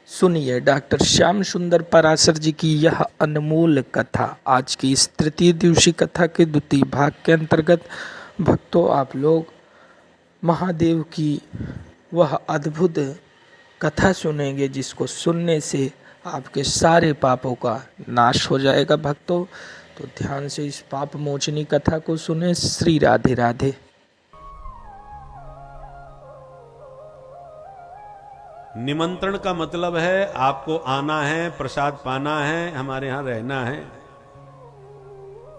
सुनिए डॉक्टर श्याम सुंदर पराशर जी की यह अनमोल कथा। आज की इस तृतीय दिवसीय कथा के द्वितीय भाग के अंतर्गत भक्तों आप लोग महादेव की वह अद्भुत कथा सुनेंगे जिसको सुनने से आपके सारे पापों का नाश हो जाएगा। भक्तों तो ध्यान से इस पाप मोचनी कथा को सुने। श्री राधे राधे। निमंत्रण का मतलब है आपको आना है, प्रसाद पाना है, हमारे यहां रहना है।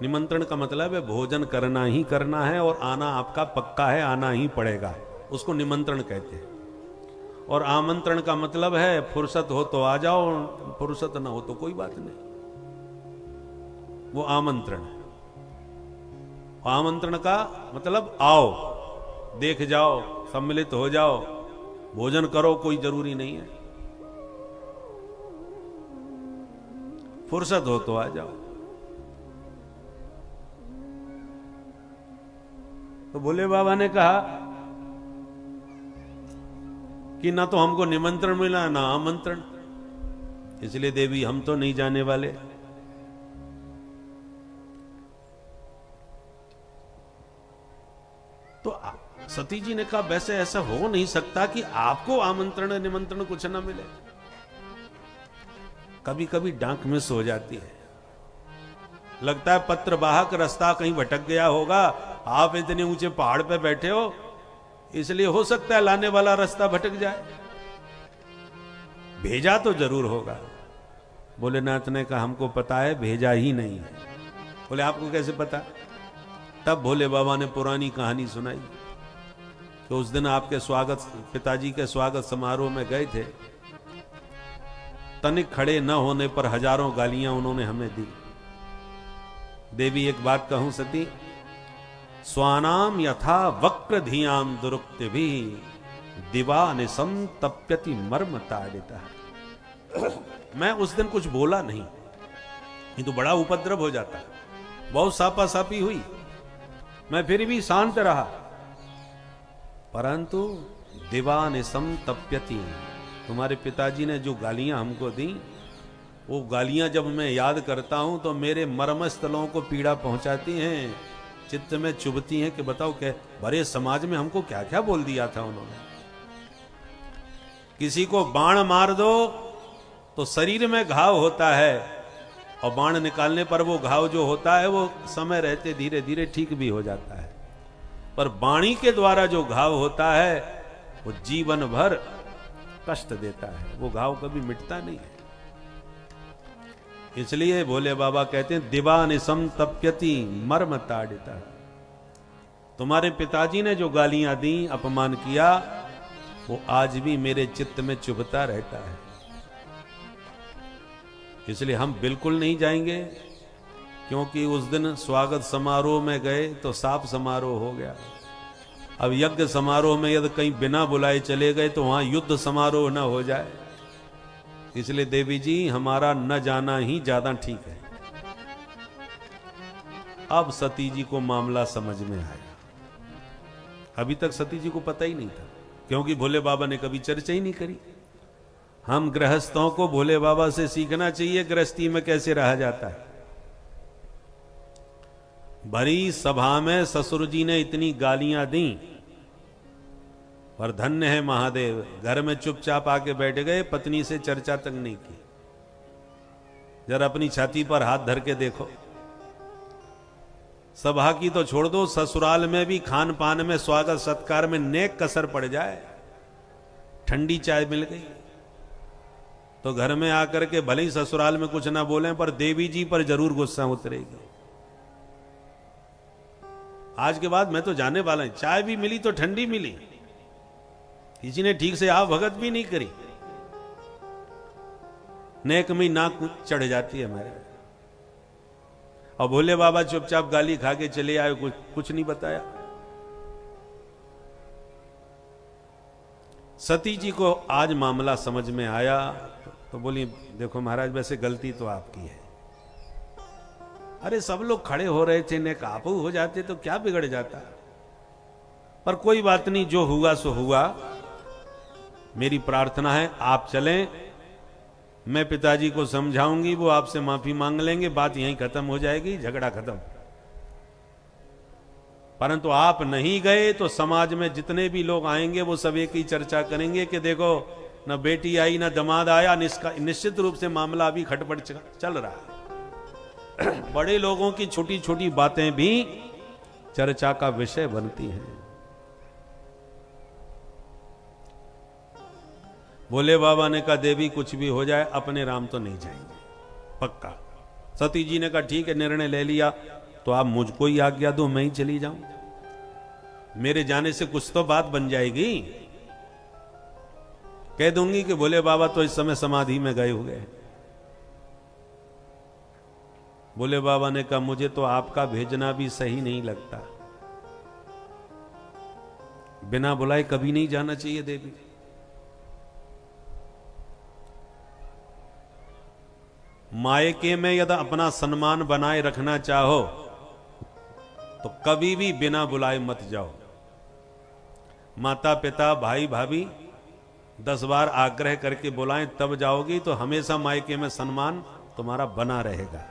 निमंत्रण का मतलब है भोजन करना ही करना है और आना आपका पक्का है, आना ही पड़ेगा, उसको निमंत्रण कहते हैं। और आमंत्रण का मतलब है फुर्सत हो तो आ जाओ, फुर्सत ना हो तो कोई बात नहीं, वो आमंत्रण है। आमंत्रण का मतलब आओ, देख जाओ, सम्मिलित हो जाओ, भोजन करो, कोई जरूरी नहीं है, फुर्सत हो तो आ जाओ। तो भोले बाबा ने कहा कि ना तो हमको निमंत्रण मिला ना आमंत्रण, इसलिए देवी हम तो नहीं जाने वाले। तो सती जी ने कहा वैसे ऐसा हो नहीं सकता कि आपको आमंत्रण निमंत्रण कुछ ना मिले। कभी कभी डांक मिस हो जाती है, लगता है पत्र वाहक रास्ता कहीं भटक गया होगा, आप इतने ऊंचे पहाड़ पे बैठे हो, इसलिए हो सकता है लाने वाला रास्ता भटक जाए, भेजा तो जरूर होगा। भोलेनाथ ने कहा हमको पता है भेजा ही नहीं है। बोले आपको कैसे पता? तब भोले बाबा ने पुरानी कहानी सुनाई तो उस दिन आपके स्वागत, पिताजी के स्वागत समारोह में गए थे, तनिक खड़े न होने पर हजारों गालियां उन्होंने हमें दी। देवी एक बात कहूं सती, स्वानाम यथा वक्र धियाम दुरुक्ति भी दिवा निसंतप्यति मर्म ताड़िता। मैं उस दिन कुछ बोला नहीं, ये तो बड़ा उपद्रव हो जाता, बहुत सापा सापी हुई, मैं फिर भी शांत रहा, परंतु दिवान संतप्यति, तुम्हारे पिताजी ने जो गालियां हमको दी, वो गालियां जब मैं याद करता हूं तो मेरे मर्म स्थलों को पीड़ा पहुंचाती हैं, चित्त में चुभती हैं कि बताओ क्या बड़े समाज में हमको क्या क्या बोल दिया था उन्होंने। किसी को बाण मार दो तो शरीर में घाव होता है, और बाण निकालने पर वो घाव जो होता है वो समय रहते धीरे धीरे ठीक भी हो जाता है, पर वाणी के द्वारा जो घाव होता है वो जीवन भर कष्ट देता है, वो घाव कभी मिटता नहीं है। इसलिए भोले बाबा कहते हैं दिवा निसंतप्यति मर्म ताड़िता। तुम्हारे पिताजी ने जो गालियां दी, अपमान किया, वो आज भी मेरे चित्त में चुभता रहता है। इसलिए हम बिल्कुल नहीं जाएंगे, क्योंकि उस दिन स्वागत समारोह में गए तो साप समारोह हो गया। अब यज्ञ समारोह में यदि कहीं बिना बुलाए चले गए तो वहां युद्ध समारोह न हो जाए, इसलिए देवी जी हमारा न जाना ही ज्यादा ठीक है। अब सती जी को मामला समझ में आया, अभी तक सती जी को पता ही नहीं था, क्योंकि भोले बाबा ने कभी चर्चा ही नहीं करी। हम गृहस्थों को भोले बाबा से सीखना चाहिए गृहस्थी में कैसे रहा जाता है। भरी सभा में ससुर जी ने इतनी गालियां दी, पर धन्य है महादेव, घर में चुपचाप आके बैठ गए, पत्नी से चर्चा तक नहीं की। जरा अपनी छाती पर हाथ धर के देखो, सभा की तो छोड़ दो, ससुराल में भी खान पान में, स्वागत सत्कार में नेक कसर पड़ जाए, ठंडी चाय मिल गई तो घर में आकर के भले ही ससुराल में कुछ ना बोलें, पर देवी जी पर जरूर गुस्सा उतरेगी। आज के बाद मैं तो जाने वाला हूं, चाय भी मिली तो ठंडी मिली, किसी ने ठीक से आप भगत भी नहीं करी, नेक में नाक चढ़ जाती है मेरे। और भोले बाबा चुपचाप गाली खा के चले आए, कुछ नहीं बताया। सती जी को आज मामला समझ में आया तो बोली देखो महाराज, वैसे गलती तो आपकी है। अरे सब लोग खड़े हो रहे थे, नेक आप हो जाते तो क्या बिगड़ जाता, पर कोई बात नहीं, जो हुआ सो हुआ। मेरी प्रार्थना है आप चलें मैं पिताजी को समझाऊंगी, वो आपसे माफी मांग लेंगे, बात यहीं खत्म हो जाएगी, झगड़ा खत्म। परंतु आप नहीं गए तो समाज में जितने भी लोग आएंगे वो सब एक ही चर्चा करेंगे कि देखो न बेटी आई न दामाद आया, निश्चित रूप से मामला अभी खटपट चल रहा है। बड़े लोगों की छोटी छोटी बातें भी चर्चा का विषय बनती हैं। भोले बाबा ने कहा देवी कुछ भी हो जाए अपने राम तो नहीं जाएंगे, पक्का। सती जी ने कहा ठीक है, निर्णय ले लिया, तो आप मुझको ही आज्ञा दो, मैं ही चली जाऊं, मेरे जाने से कुछ तो बात बन जाएगी। कह दूंगी कि भोले बाबा तो इस समय समाधि में गए हुए हैं। भोले बाबा ने कहा मुझे तो आपका भेजना भी सही नहीं लगता, बिना बुलाए कभी नहीं जाना चाहिए देवी। मायके में यदि अपना सम्मान बनाए रखना चाहो तो कभी भी बिना बुलाए मत जाओ। माता पिता भाई भाभी 10 बार आग्रह करके बुलाएं तब जाओगी तो हमेशा मायके में सम्मान तुम्हारा बना रहेगा।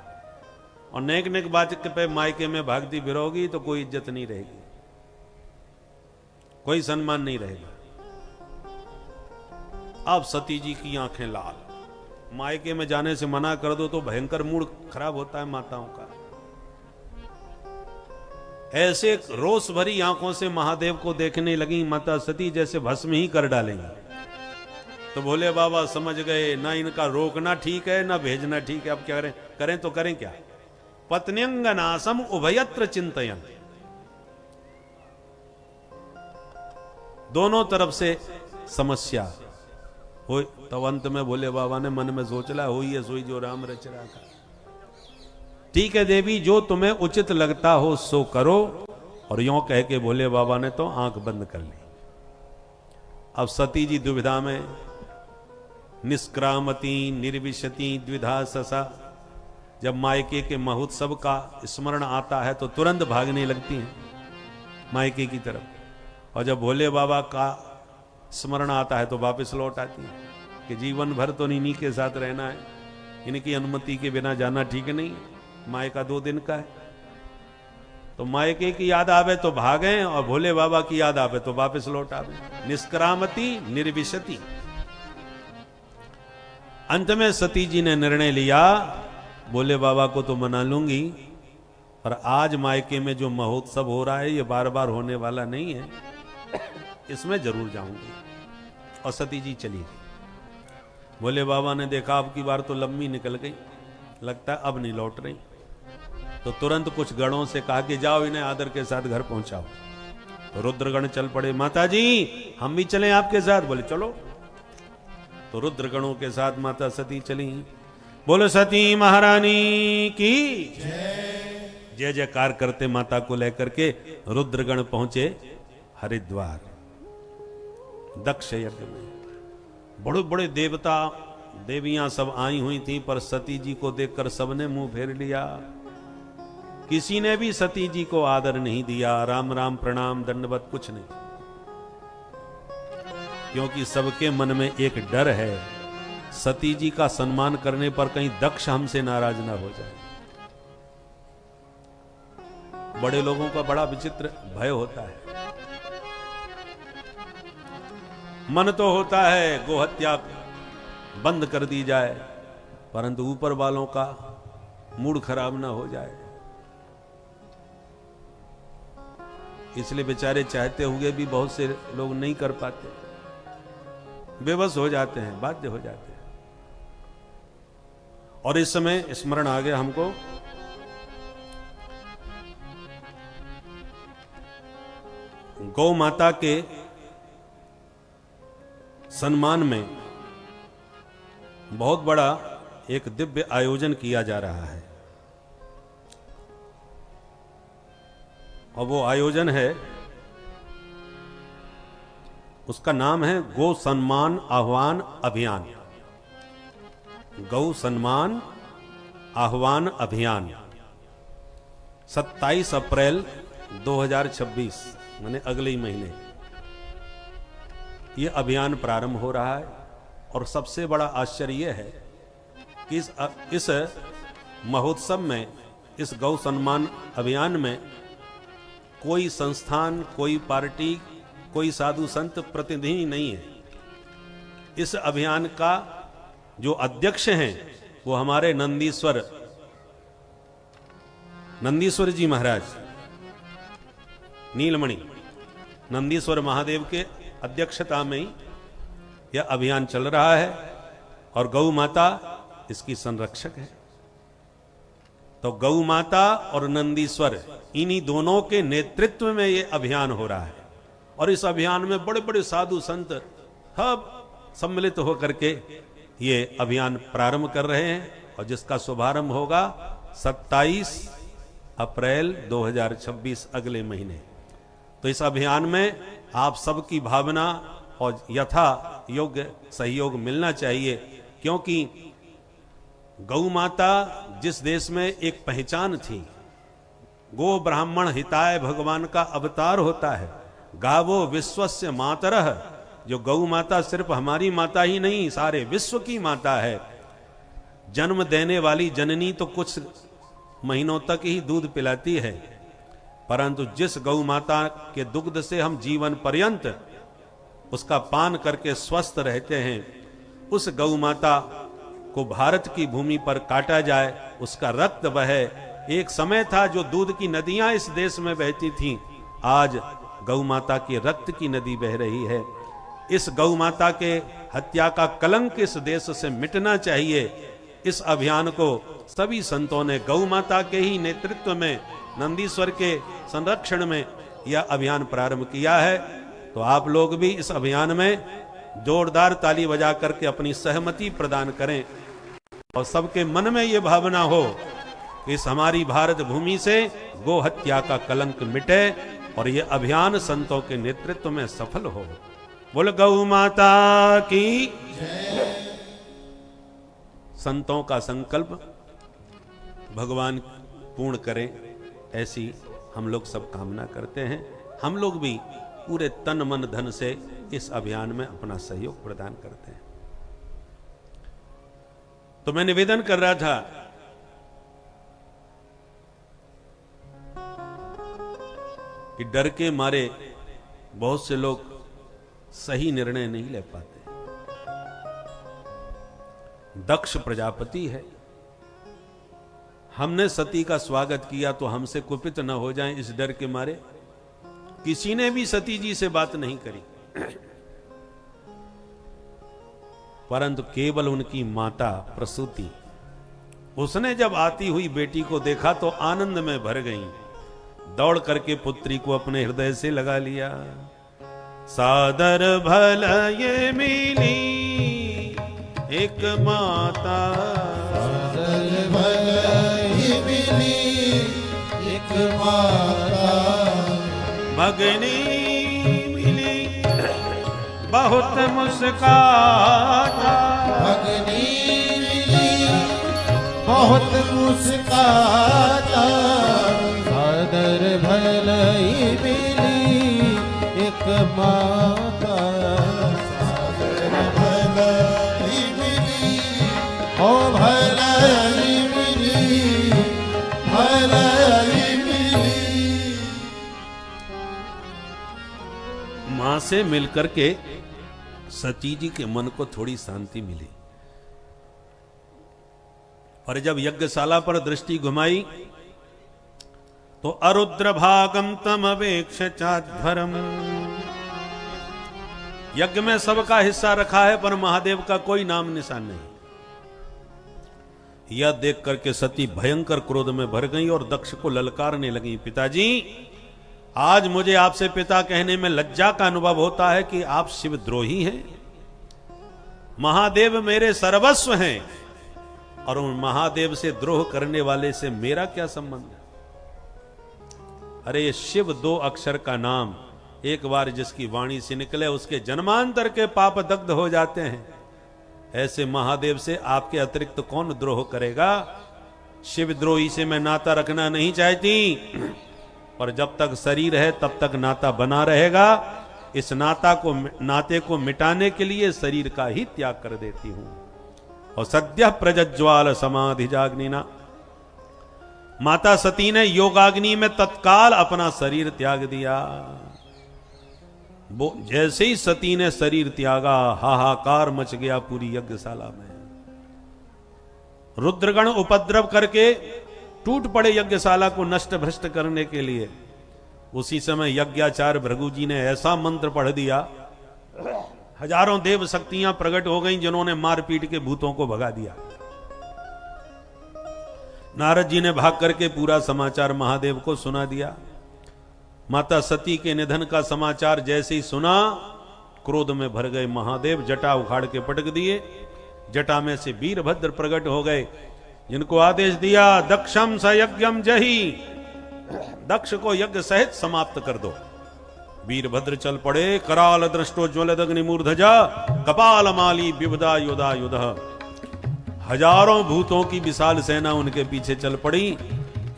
और नेक नेक बात पे मायके में भागती फिरोगी तो कोई इज्जत नहीं रहेगी, कोई सम्मान नहीं रहेगा। अब सती जी की आंखें लाल, मायके में जाने से मना कर दो तो भयंकर मूड खराब होता है माताओं का। ऐसे रोष भरी आंखों से महादेव को देखने लगी माता सती जैसे भस्म ही कर डालेंगी। तो भोले बाबा समझ गए ना इनका रोकना ठीक है ना भेजना ठीक है, अब क्या करें, करें तो करें क्या। पत्न्यंगनासम उभयत्र चिंतयन, दोनों तरफ से समस्या हो। तब अंत में भोले बाबा ने मन में सोच ला, हो ये सोई जो राम रच रखा। ठीक है देवी, जो तुम्हें उचित लगता हो सो करो। और यों कह के भोले बाबा ने तो आंख बंद कर ली। अब सती जी दुविधा में, निष्क्रामती निर्विशति द्विधा ससा। जब मायके के महोत्सव का स्मरण आता है तो तुरंत भागने लगती हैं मायके की तरफ, और जब भोले बाबा का स्मरण आता है तो वापस लौट आती है कि जीवन भर तो इन्हीं के साथ रहना है, इनकी अनुमति के बिना जाना ठीक नहीं है, मायका 2 दिन का है। तो मायके की याद आवे तो भागें और भोले बाबा की याद आवे तो वापस लौट आवे। निष्क्रामती निर्विशति। अंत में सती जी ने निर्णय लिया, भोले बाबा को तो मना लूंगी, पर आज मायके में जो महोत्सव हो रहा है ये बार बार होने वाला नहीं है, इसमें जरूर जाऊंगी। और सती जी चली गई। भोले बाबा ने देखा अब की बार तो लंबी निकल गई, लगता है अब नहीं लौट रही। तो तुरंत कुछ गणों से कहा कि जाओ इन्हें आदर के साथ घर पहुंचाओ। तो रुद्रगण चल पड़े, माता जी हम भी चलें आपके साथ। बोले चलो। तो रुद्रगणों के साथ माता सती चली। बोलो सती महारानी की जय जयकार करते माता को लेकर के रुद्रगण पहुंचे हरिद्वार। दक्ष यज्ञ में बड़े बड़े देवता देवियां सब आई हुई थी, पर सती जी को देखकर सबने मुंह फेर लिया। किसी ने भी सती जी को आदर नहीं दिया, राम राम प्रणाम दंडवत कुछ नहीं, क्योंकि सबके मन में एक डर है, सती जी का सम्मान करने पर कहीं दक्ष हमसे नाराज ना हो जाए। बड़े लोगों का बड़ा विचित्र भय होता है। मन तो होता है गोहत्या बंद कर दी जाए, परंतु ऊपर वालों का मूड खराब ना हो जाए, इसलिए बेचारे चाहते हुए भी बहुत से लोग नहीं कर पाते, बेबस हो जाते हैं, बाध्य हो जाते हैं। और इस समय स्मरण आ गया हमको गौ माता के सम्मान में बहुत बड़ा एक दिव्य आयोजन किया जा रहा है। और वो आयोजन है, उसका नाम है गौ सम्मान आह्वान अभियान। गौ सम्मान आह्वान अभियान 27 अप्रैल 2026 माने अगले ही महीने ये अभियान प्रारंभ हो रहा है। और सबसे बड़ा आश्चर्य यह है कि इस महोत्सव में, इस गौ सम्मान अभियान में कोई संस्थान, कोई पार्टी, कोई साधु संत प्रतिनिधि नहीं है। इस अभियान का जो अध्यक्ष हैं वो हमारे नंदीश्वर जी महाराज, नीलमणि नंदीश्वर महादेव के अध्यक्षता में ही यह अभियान चल रहा है और गौ माता इसकी संरक्षक है। तो गौ माता और नंदीश्वर इन्हीं दोनों के नेतृत्व में यह अभियान हो रहा है और इस अभियान में बड़े बड़े साधु संत सब सम्मिलित होकर के ये अभियान प्रारंभ कर रहे हैं और जिसका शुभारंभ होगा 27 अप्रैल 2026 अगले महीने। तो इस अभियान में आप सबकी भावना और यथा योग्य सहयोग मिलना चाहिए, क्योंकि गौ माता जिस देश में एक पहचान थी, गो ब्राह्मण हिताय भगवान का अवतार होता है। गावो विश्वस्य मातरः, जो गौ माता सिर्फ हमारी माता ही नहीं, सारे विश्व की माता है। जन्म देने वाली जननी तो कुछ महीनों तक ही दूध पिलाती है, परंतु जिस गौ माता के दुग्ध से हम जीवन पर्यंत उसका पान करके स्वस्थ रहते हैं, उस गौ माता को भारत की भूमि पर काटा जाए, उसका रक्त बहे। एक समय था जो दूध की नदियां इस देश में बहती थीं, आज गौ माता की रक्त की नदी बह रही है। इस गौ माता के हत्या का कलंक इस देश से मिटना चाहिए। इस अभियान को सभी संतों ने गौ माता के ही नेतृत्व में, नंदीश्वर के संरक्षण में यह अभियान प्रारंभ किया है। तो आप लोग भी इस अभियान में जोरदार ताली बजा करके अपनी सहमति प्रदान करें और सबके मन में यह भावना हो कि इस हमारी भारत भूमि से गो हत्या का कलंक मिटे और यह अभियान संतों के नेतृत्व में सफल हो। बोल गौ माता की। संतों का संकल्प भगवान पूर्ण करें, ऐसी हम लोग सब कामना करते हैं। हम लोग भी पूरे तन मन धन से इस अभियान में अपना सहयोग प्रदान करते हैं। तो मैं निवेदन कर रहा था कि डर के मारे बहुत से लोग सही निर्णय नहीं ले पाते। दक्ष प्रजापति है, हमने सती का स्वागत किया तो हमसे कुपित न हो जाएं इस डर के मारे किसी ने भी सती जी से बात नहीं करी, परंतु केवल उनकी माता प्रसूति, उसने जब आती हुई बेटी को देखा तो आनंद में भर गई, दौड़ करके पुत्री को अपने हृदय से लगा लिया। सादर भल ये मिली एक माता, सादर भल ये मिली एक माता, भगनी मिली बहुत मुस्काता, भगनी मिली बहुत मुस्काता, सादर भल ये मिली एक माता, सादर भल ये मिली ओ भल ये मिली, भल ये मिली। मां से मिलकर के सती जी के मन को थोड़ी शांति मिली और जब यज्ञशाला पर दृष्टि घुमाई तो अरुद्र भागम तम अवेक्ष चाध्वरम, यज्ञ में सबका हिस्सा रखा है पर महादेव का कोई नाम निशान नहीं। यह देख करके सती भयंकर क्रोध में भर गई और दक्ष को ललकारने लगी, पिताजी आज मुझे आपसे पिता कहने में लज्जा का अनुभव होता है कि आप शिवद्रोही हैं। महादेव मेरे सर्वस्व हैं और उन महादेव से द्रोह करने वाले से मेरा क्या संबंध है। अरे ये शिव 2 अक्षर का नाम एक बार जिसकी वाणी से निकले उसके जन्मांतर के पाप दग्ध हो जाते हैं। ऐसे महादेव से आपके अतिरिक्त कौन द्रोह करेगा। शिवद्रोही से मैं नाता रखना नहीं चाहती, पर जब तक शरीर है तब तक नाता बना रहेगा। इस नाते को मिटाने के लिए शरीर का ही त्याग कर देती हूं। और सद्य प्रज्ज्वाल समाधि जाग्निना, माता सती ने योगाग्नि में तत्काल अपना शरीर त्याग दिया। वो जैसे ही सती ने शरीर त्यागा, हाहाकार मच गया पूरी यज्ञशाला में। रुद्रगण उपद्रव करके टूट पड़े यज्ञशाला को नष्ट भ्रष्ट करने के लिए। उसी समय यज्ञाचार्य भृगु जी ने ऐसा मंत्र पढ़ दिया, हजारों देव शक्तियां प्रकट हो गईं, जिन्होंने मारपीट के भूतों को भगा दिया। नारद जी ने भाग करके पूरा समाचार महादेव को सुना दिया। माता सती के निधन का समाचार जैसे ही सुना, क्रोध में भर गए महादेव, जटा उखाड़ के पटक दिए। जटा में से वीरभद्र प्रकट हो गए, जिनको आदेश दिया दक्षम स यज्ञम जही, दक्ष को यज्ञ सहित समाप्त कर दो। वीरभद्र चल पड़े, कराल दृष्टो ज्वलदग्नि मूर्धजा, कपाल माली विबदा युधा युध। हजारों भूतों की विशाल सेना उनके पीछे चल पड़ी।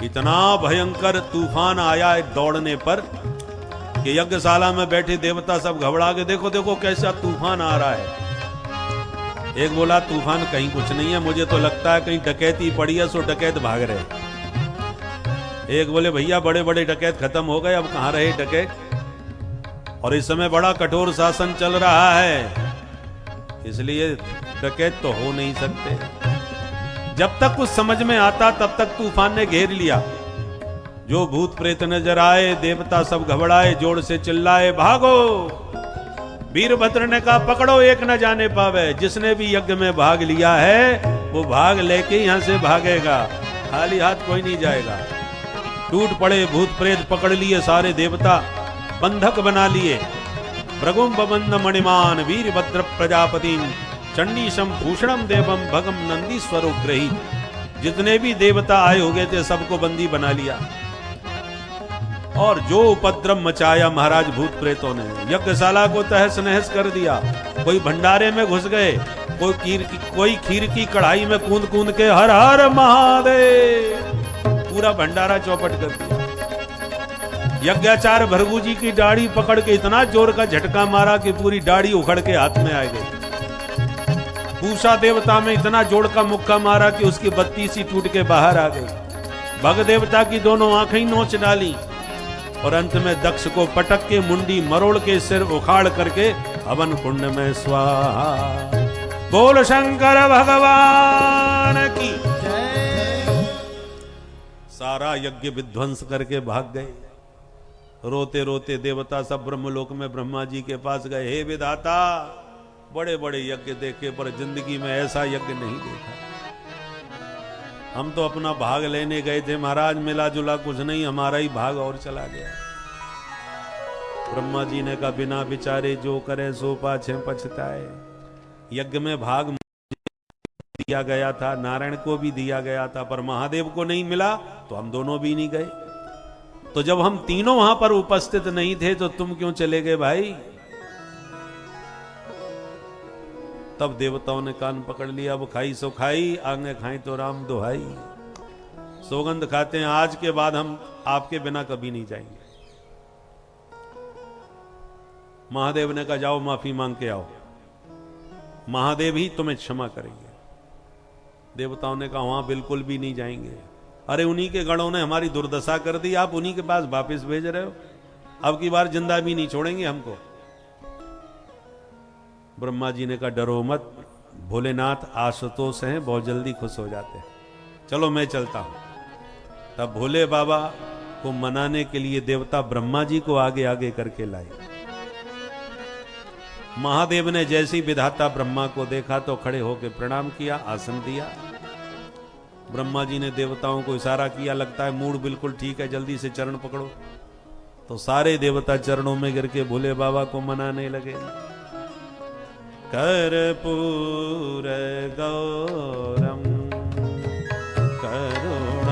इतना भयंकर तूफान आया एक दौड़ने पर कि यज्ञशाला में बैठे देवता सब घबरा के, देखो देखो कैसा तूफान आ रहा है। एक बोला तूफान कहीं कुछ नहीं है, मुझे तो लगता है कहीं डकैती पड़ी है, सो डकैत भाग रहे। एक बोले भैया बड़े बड़े डकैत खत्म हो गए, अब कहां रहे डकैत। और इस समय बड़ा कठोर शासन चल रहा है, इसलिए डकैत तो हो नहीं सकते। जब तक कुछ समझ में आता तब तक तूफान ने घेर लिया। जो भूत प्रेत नजर आए, देवता सब घबराए, जोर से चिल्लाए भागो। वीरभद्र ने कहा पकड़ो, एक न जाने पावे। जिसने भी यज्ञ में भाग लिया है वो भाग लेके यहां से भागेगा, खाली हाथ कोई नहीं जाएगा। टूट पड़े भूत प्रेत, पकड़ लिए सारे देवता, बंधक बना लिए। भृगुम बबंध मणिमान वीरभद्र प्रजापति चंडीशम भूषणम देवम भगम नंदीश्वरो ग्रही। जितने भी देवता आए हो गए थे सबको बंदी बना लिया। और जो उपद्रव मचाया महाराज भूत प्रेतों ने, यज्ञशाला को तहस नहस कर दिया। कोई भंडारे में घुस गए, कोई खीर की कढ़ाई में कूद कूद के हर हर महादेव, पूरा भंडारा चौपट कर दिया। यज्ञाचार्य भृगु जी की दाढ़ी पकड़ के इतना जोर का झटका मारा कि पूरी दाढ़ी उखड़ के हाथ में आ गई। पूषा देवता में इतना जोड़ का मुक्का मारा कि उसकी बत्ती सी टूट के बाहर आ गई। भग देवता की दोनों आंखें नोच डाली और अंत में दक्ष को पटक के मुंडी मरोड़ के सिर उखाड़ करके हवन कुंड में स्वाहा। बोल शंकर भगवान की जय। सारा यज्ञ विध्वंस करके भाग गए। रोते रोते देवता सब ब्रह्मलोक में ब्रह्मा जी के पास गए। हे विधाता, बड़े बड़े यज्ञ देखे पर जिंदगी में ऐसा यज्ञ नहीं देखा। हम तो अपना भाग लेने गए थे महाराज, मिला जुला कुछ नहीं, हमारा ही भाग और चला गया। ब्रह्मा जी ने कहा बिना विचारे जो करे सो पाछे पछताए। यज्ञ में भाग दिया गया था, नारायण को भी दिया गया था, पर महादेव को नहीं मिला तो हम दोनों भी नहीं गए। तो जब हम तीनों वहां पर उपस्थित नहीं थे तो तुम क्यों चले गए भाई? तब देवताओं ने कान पकड़ लिया। अब खाई सो खाई, आगे खाई तो राम दुहाई। सौगंध खाते हैं आज के बाद हम आपके बिना कभी नहीं जाएंगे। महादेव ने कहा जाओ माफी मांग के आओ, महादेव ही तुम्हें क्षमा करेंगे। देवताओं ने कहा वहां बिल्कुल भी नहीं जाएंगे। अरे उन्हीं के गणों ने हमारी दुर्दशा कर दी, आप उन्हीं के पास वापस भेज रहे हो। अब की बार जिंदा भी नहीं छोड़ेंगे हमको। ब्रह्मा जी ने कहा डरो मत, भोलेनाथ आशुतोष हैं, बहुत जल्दी खुश हो जाते हैं, चलो मैं चलता हूं। तब भोले बाबा को मनाने के लिए देवता ब्रह्मा जी को आगे आगे करके लाए। महादेव ने जैसी विधाता ब्रह्मा को देखा तो खड़े होकर प्रणाम किया, आसन दिया। ब्रह्मा जी ने देवताओं को इशारा किया, लगता है मूड बिल्कुल ठीक है, जल्दी से चरण पकड़ो। तो सारे देवता चरणों में गिर के भोले बाबा को मनाने लगे। कर्पूर गौरम करुणावतारम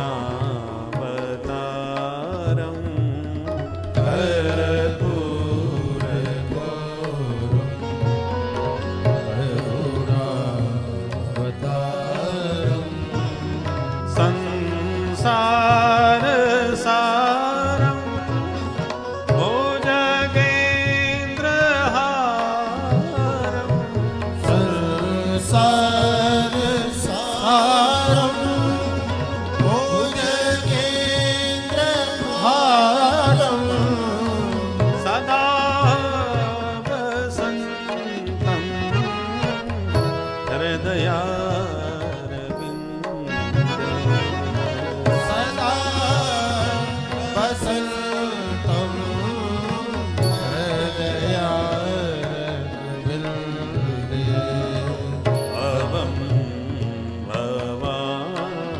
कर्पूर करुणावतारम संसार सारम संसार सदा वसन्तं हृदयारविन्दे भवं भवानि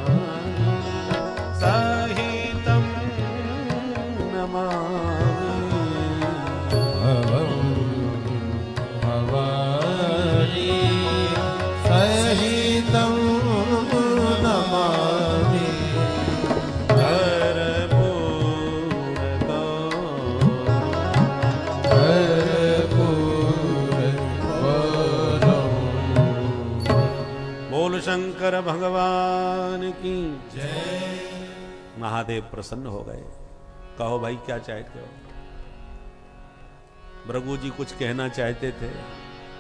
सहितं नमामि भवं भवानि सहितं नमामि कर्पूरगौ कर्पूरगौरं बोल शंकर भगवान की जय। महादेव प्रसन्न हो गए। कहो भाई क्या चाहते हो। भृगु जी कुछ कहना चाहते थे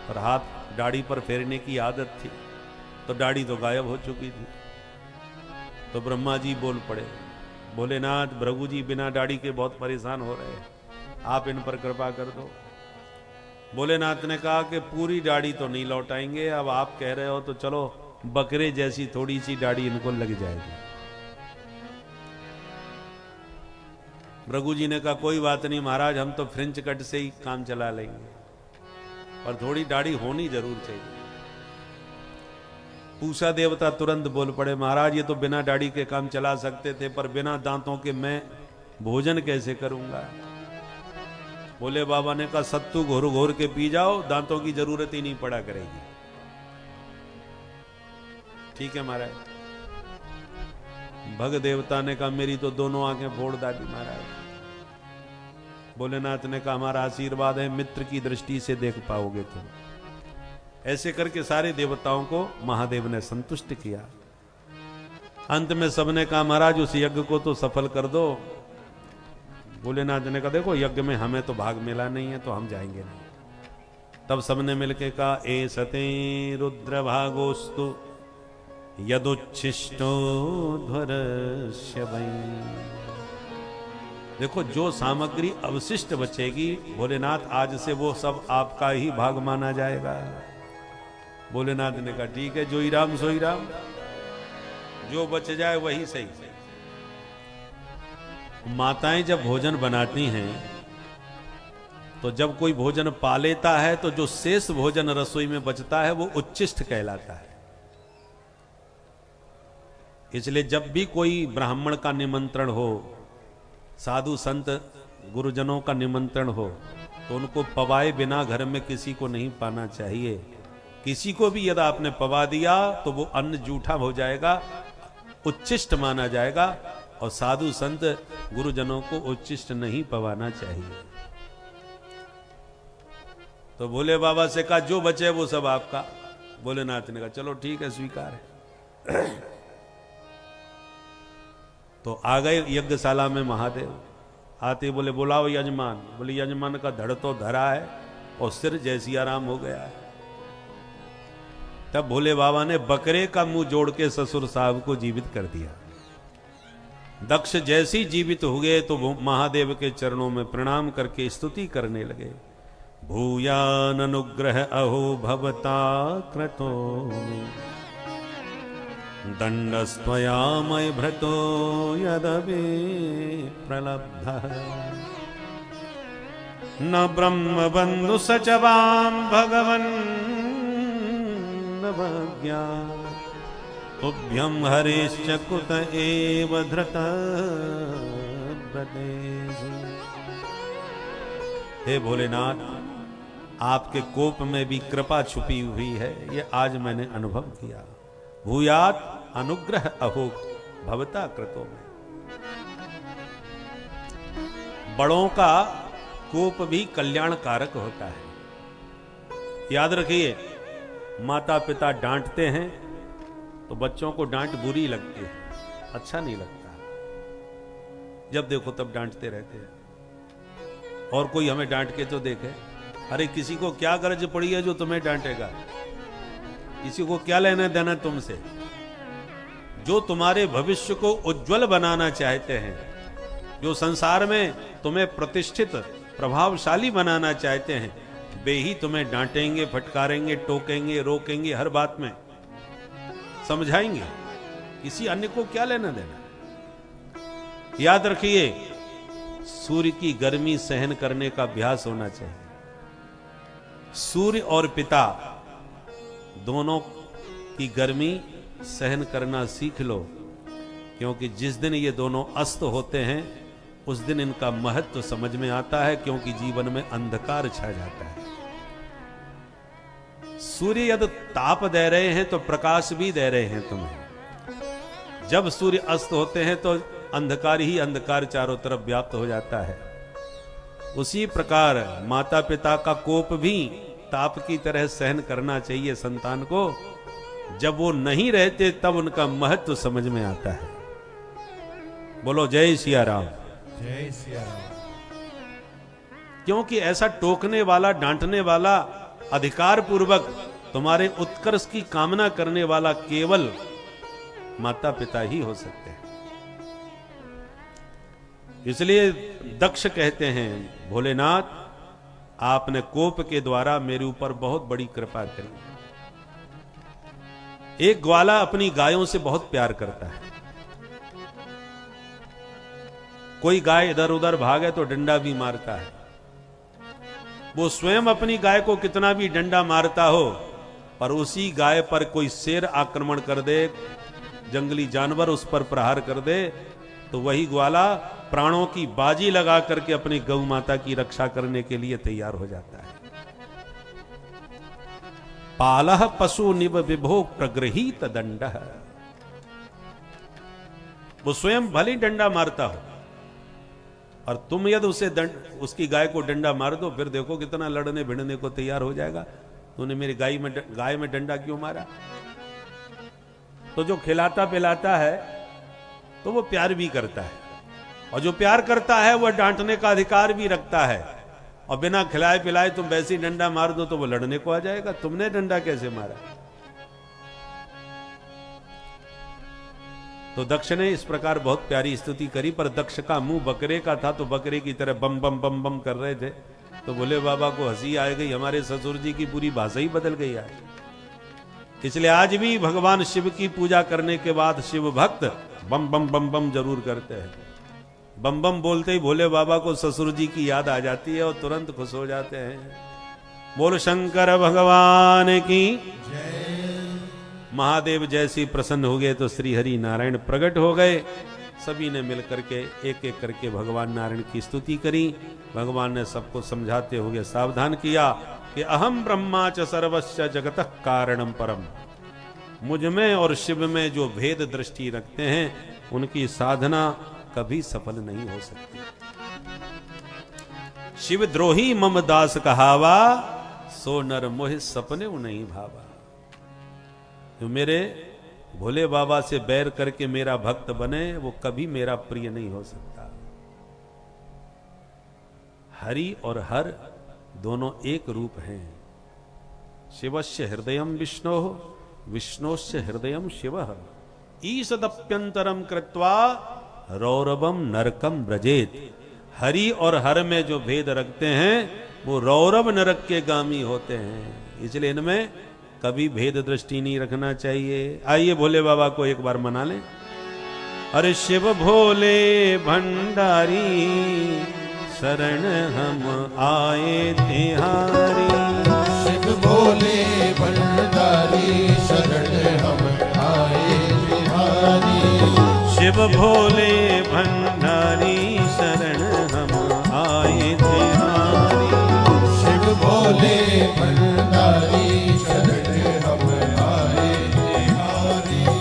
पर हाथ दाढ़ी पर फेरने की आदत थी तो दाढ़ी तो गायब हो चुकी थी। तो ब्रह्मा जी बोल पड़े, भोलेनाथ भृगु जी बिना दाढ़ी के बहुत परेशान हो रहे हैं, आप इन पर कृपा कर दो। भोलेनाथ ने कहा कि पूरी दाढ़ी तो नहीं लौटाएंगे, अब आप कह रहे हो तो चलो बकरे जैसी थोड़ी सी दाढ़ी इनको लग जाएगी। भृगु जी ने कहा कोई बात नहीं महाराज, हम तो फ्रेंच कट से ही काम चला लेंगे, पर थोड़ी दाढ़ी होनी जरूर चाहिए। पूषा देवता तुरंत बोल पड़े, महाराज ये तो बिना दाढ़ी के काम चला सकते थे, पर बिना दांतों के मैं भोजन कैसे करूंगा। बोले बाबा ने कहा सत्तू घोर घोर के पी जाओ, दांतों की जरूरत ही नहीं पड़ा करेगी। ठीक है महाराज। भग देवता ने कहा मेरी तो दोनों आंखें फोड़ डाली महाराज। भोलेनाथ ने कहा हमारा आशीर्वाद है, मित्र की दृष्टि से देख पाओगे तुम। ऐसे करके सारे देवताओं को महादेव ने संतुष्ट किया। अंत में सबने कहा महाराज उस यज्ञ को तो सफल कर दो। भोलेनाथ ने कहा देखो यज्ञ में हमें तो भाग मिला नहीं है तो हम जाएंगे नहीं। तब सबने मिलकर कहा ए सते रुद्र भागोस्तु यदुच्छिष्टो ध्वरस्य वै। देखो जो सामग्री अवशिष्ट बचेगी भोलेनाथ आज से वो सब आपका ही भाग माना जाएगा। भोलेनाथ ने कहा ठीक है, जो ही राम सो ही राम, जो बच जाए वही सही। माताएं जब भोजन बनाती हैं तो जब कोई भोजन पा लेता है तो जो शेष भोजन रसोई में बचता है वो उच्छिष्ट कहलाता है। इसलिए जब भी कोई ब्राह्मण का निमंत्रण हो, साधु संत गुरुजनों का निमंत्रण हो, तो उनको पवाए बिना घर में किसी को नहीं पाना चाहिए। किसी को भी यदि आपने पवा दिया तो वो अन्न जूठा हो जाएगा, उच्छिष्ट माना जाएगा, और साधु संत गुरुजनों को उच्छिष्ट नहीं पवाना चाहिए। तो भोले बाबा से कहा जो बचे वो सब आपका। भोलेनाथ ने कहा चलो ठीक है, स्वीकार है। तो आ गए यज्ञशाला में महादेव। आते बोले बुलाओ यजमान। बोले यजमान का धड़ तो धरा है और सिर जैसी आराम हो गया है। तब भोले बाबा ने बकरे का मुंह जोड़ के ससुर साहब को जीवित कर दिया। दक्ष जैसी जीवित हो गए तो वो महादेव के चरणों में प्रणाम करके स्तुति करने लगे। भूयान अनुग्रह अहो भवता क्रतो दंडस्त्वया मय भ्रतो यदवे प्रलब्ध न ब्रह्म बंधु सचवाम भगवन् नवज्ञा तुभ्यं हरेश्च कुत एव धृत प्रदेशु। हे भोलेनाथ, आपके कोप में भी कृपा छुपी हुई है, ये आज मैंने अनुभव किया। भूयात अनुग्रह अहो भवता कृतो में। बड़ों का कोप भी कल्याणकारक होता है। याद रखिए, माता पिता डांटते हैं तो बच्चों को डांट बुरी लगती है, अच्छा नहीं लगता। जब देखो तब डांटते रहते हैं। और कोई हमें डांट के तो देखे, अरे किसी को क्या गरज पड़ी है जो तुम्हें डांटेगा, किसी को क्या लेना देना तुमसे। जो तुम्हारे भविष्य को उज्जवल बनाना चाहते हैं, जो संसार में तुम्हें प्रतिष्ठित प्रभावशाली बनाना चाहते हैं, वे ही तुम्हें डांटेंगे, फटकारेंगे, टोकेंगे, रोकेंगे हर बात में। समझाएंगे, किसी अन्य को क्या लेना देना। याद रखिए, सूर्य की गर्मी सहन करने का अभ्यास होना चाहिए। सूर्य और पिता दोनों की गर्मी सहन करना सीख लो, क्योंकि जिस दिन ये दोनों अस्त होते हैं उस दिन इनका महत्व समझ में आता है, क्योंकि जीवन में अंधकार छा जाता है। सूर्य यदि ताप दे रहे हैं तो प्रकाश भी दे रहे हैं तुम्हें। जब सूर्य अस्त होते हैं तो अंधकार ही अंधकार चारों तरफ व्याप्त हो जाता है। उसी प्रकार माता पिता का कोप भी ताप की तरह सहन करना चाहिए संतान को। जब वो नहीं रहते तब उनका महत्व समझ में आता है। बोलो जय सिया राम। जय सिया राम। क्योंकि ऐसा टोकने वाला, डांटने वाला, अधिकार पूर्वक तुम्हारे उत्कर्ष की कामना करने वाला केवल माता पिता ही हो सकते हैं। इसलिए दक्ष कहते हैं, भोलेनाथ आपने कोप के द्वारा मेरे ऊपर बहुत बड़ी कृपा करी। एक ग्वाला अपनी गायों से बहुत प्यार करता है। कोई गाय इधर उधर भागे तो डंडा भी मारता है। वो स्वयं अपनी गाय को कितना भी डंडा मारता हो, पर उसी गाय पर कोई शेर आक्रमण कर दे, जंगली जानवर उस पर प्रहार कर दे, तो वही ग्वाला प्राणों की बाजी लगा करके अपनी गौ माता की रक्षा करने के लिए तैयार हो जाता है। पालह पशु निव विभो प्रगृहीत दंड। वो स्वयं भले डंडा मारता हो और तुम यदि उसे उसकी गाय को डंडा मार दो, फिर देखो कितना लड़ने भिड़ने को तैयार हो जाएगा। तूने मेरी गाय में डंडा क्यों मारा? तो जो खिलाता पिलाता है तो वो प्यार भी करता है, और जो प्यार करता है वह डांटने का अधिकार भी रखता है। और बिना खिलाए पिलाए तुम वैसे ही डंडा मार दो तो वो लड़ने को आ जाएगा। तुमने डंडा कैसे मारा? तो दक्ष ने इस प्रकार बहुत प्यारी स्तुति करी, पर दक्ष का मुंह बकरे का था, तो बकरे की तरह बम बम बम बम कर रहे थे। तो भोले बाबा को हंसी आ गई, हमारे ससुर जी की पूरी भाषा ही बदल गई आज। इसलिए आज भी भगवान शिव की पूजा करने के बाद शिव भक्त बम बम बम बम जरूर करते हैं। बम बम बोलते ही भोले बाबा को ससुर जी की याद आ जाती है और तुरंत खुश हो जाते हैं। बोल शंकर भगवान की महादेव जैसी प्रसन्न हो गए तो श्री हरि नारायण प्रकट हो गए। सभी ने मिलकर के एक एक करके भगवान नारायण की स्तुति करी। भगवान ने सबको समझाते हुए सावधान किया कि अहम ब्रह्मा च सर्वस्य जगतः कारणम परम। मुझ में और शिव में जो भेद दृष्टि रखते हैं उनकी साधना कभी सफल नहीं हो सकती। शिव द्रोही मम दास कहावा, सो नर मोहि सपने नहीं भावा। जो मेरे भोले बाबा से बैर करके मेरा भक्त बने वो कभी मेरा प्रिय नहीं हो सकता। हरि और हर दोनों एक रूप हैं। शिवस्य हृदयम विष्णो, विष्णोस्य हृदयम शिवः। ईशदप्यंतरम कृत्वा रौरवम नरकम व्रजेत। हरि और हर में जो भेद रखते हैं वो रौरव नरक के गामी होते हैं। इसलिए इनमें कभी भेद दृष्टि नहीं रखना चाहिए। आइए भोले बाबा को एक बार मना लें। अरे शिव भोले भंडारी शरण हम आए तिहारी। शिव भोले भंडारी शरण हम आए तिहारी। शिव भोले भंडारी शरण हम आए तिहारी। शिव भोले भंडारी शरण हम आए तिहारी।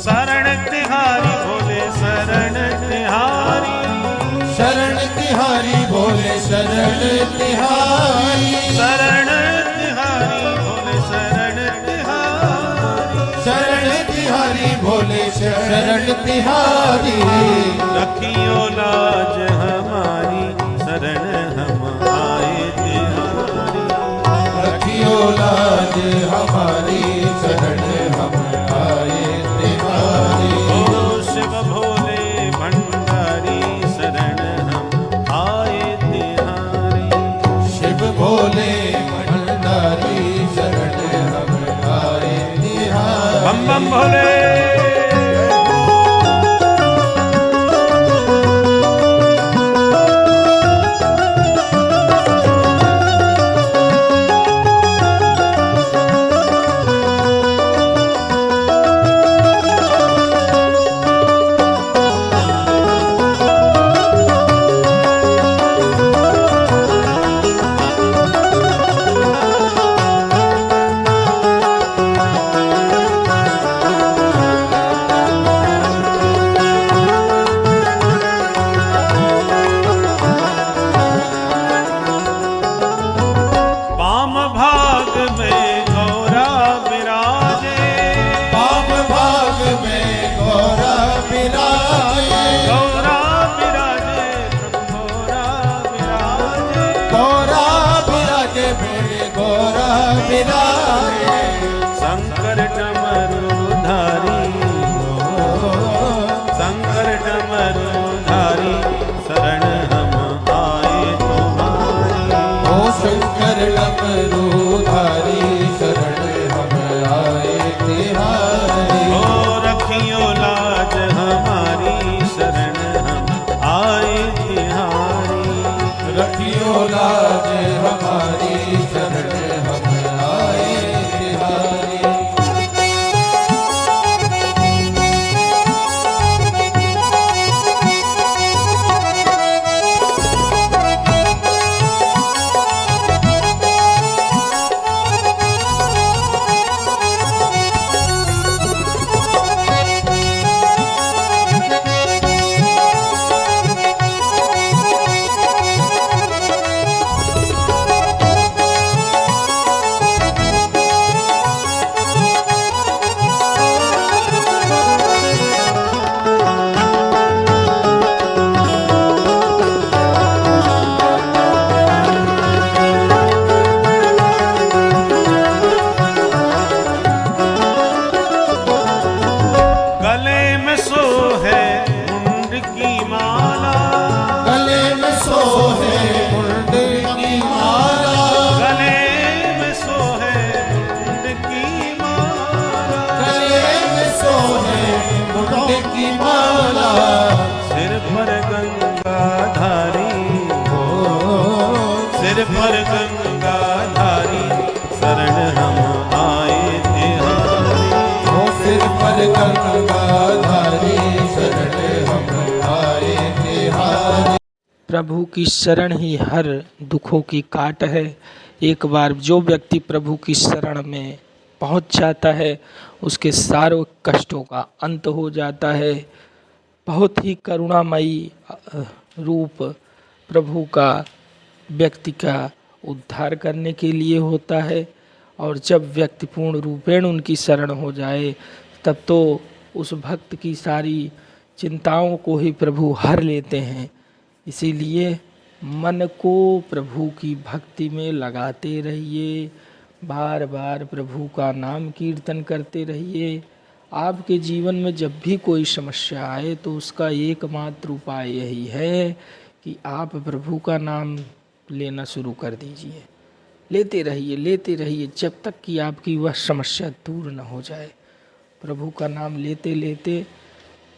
शरण तिहारी भोले शरण तिहारी। शरण तिहारी भोले शरण तिहारी। शरण तिहारी भोले शरण तिहारी। शरण तिहारी भोले शरण तिहारी। रखियो लाज हमारी शरण हम आए तिहारी। रखियो लाज हमारी शरण हम आए तिहारी। ओ शिव भोले भंडारी शरण हम आए तिहारी। शिव भोले भंडारी शरण हम आए तिहारी। बम बम बम भोले। वाम भाग में गौरा विराजे, वाम भाग में गौरा विराजे, गौरा विराजे प्रभु गौरा विराजे, गौरा विराजे मेरे गौरा विराजे। शंकर डमरूधारी, शंकर डमरूधारी शरण हम आए तुम्हारी। ओ शंकर डमरूधारी शरण हम आए तिहारी। ओ रखियो लाज हमारी शरण हम आए तिहारी। रखियो लाज हमारी शरण हम आए तिहारी। गले में सो है मुंड की माला, गले में सोहे मुंड की माला। गले में सो है मुंड की माला, गले में सोहे मुंड की माला। सिर पर गंगाधारी, सिर पर गंगाधारी शरण हम आए तिहारी। ओ सिर पर गंगाधारी शरण हम आए तिहारी। प्रभु की शरण ही हर दुखों की काट है। एक बार जो व्यक्ति प्रभु की शरण में पहुंच जाता है उसके सारे कष्टों का अंत हो जाता है। बहुत ही करुणामयी रूप प्रभु का व्यक्ति का उद्धार करने के लिए होता है। और जब व्यक्ति पूर्ण रूपेण उनकी शरण हो जाए तब तो उस भक्त की सारी चिंताओं को ही प्रभु हर लेते हैं। इसीलिए मन को प्रभु की भक्ति में लगाते रहिए, बार बार प्रभु का नाम कीर्तन करते रहिए। आपके जीवन में जब भी कोई समस्या आए तो उसका एकमात्र उपाय यही है कि आप प्रभु का नाम लेना शुरू कर दीजिए। लेते रहिए जब तक कि आपकी वह समस्या दूर न हो जाए। प्रभु का नाम लेते लेते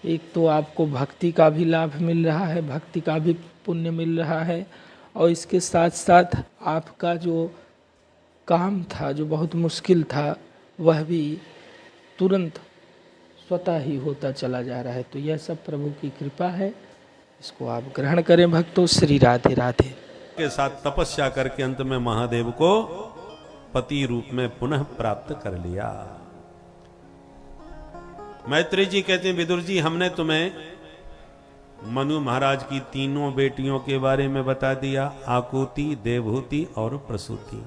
एक तो आपको भक्ति का भी लाभ मिल रहा है, भक्ति का भी पुण्य मिल रहा है, और इसके साथ साथ आपका जो काम था जो बहुत मुश्किल था वह भी तुरंत स्वतः ही होता चला जा रहा है। तो यह सब प्रभु की कृपा है, इसको आप ग्रहण करें भक्तों। श्री राधे राधे। के साथ तपस्या करके अंत में महादेव को पति रूप में पुनः प्राप्त कर लिया। मैत्री जी कहते हैं, विदुर जी हमने तुम्हें मनु महाराज की तीनों बेटियों के बारे में बता दिया, आकुति, देवहूति और प्रसूति।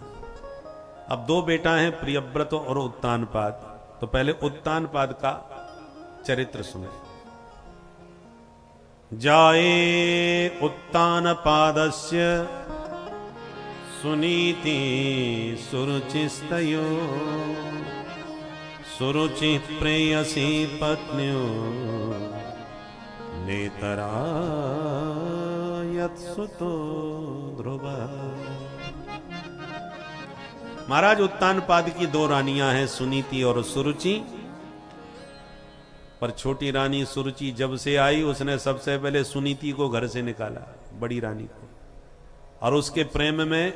अब दो बेटा हैं, प्रियव्रत और उत्तानपाद। तो पहले उत्तानपाद का चरित्र सुने। जाये उत्तानपादस्य सुनीति सुरुचिस्तयो, सुरुचि प्रेयसी पत्न्यो नेतरा यत्सुतो ध्रुव। महाराज उत्तानपाद की दो रानियां हैं, सुनीति और सुरुचि। पर छोटी रानी सुरुचि जब से आई उसने सबसे पहले सुनीति को घर से निकाला, बड़ी रानी को, और उसके प्रेम में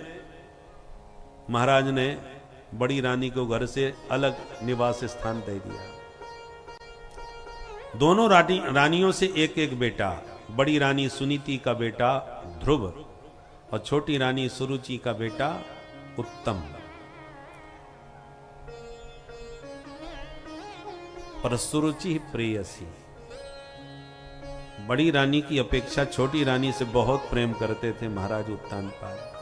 महाराज ने बड़ी रानी को घर से अलग निवास स्थान दे दिया। दोनों रानियों से एक एक बेटा, बड़ी रानी सुनीति का बेटा ध्रुव और छोटी रानी सुरुचि का बेटा उत्तम। पर सुरुचि प्रेयसी, बड़ी रानी की अपेक्षा छोटी रानी से बहुत प्रेम करते थे महाराज उत्तानपाद।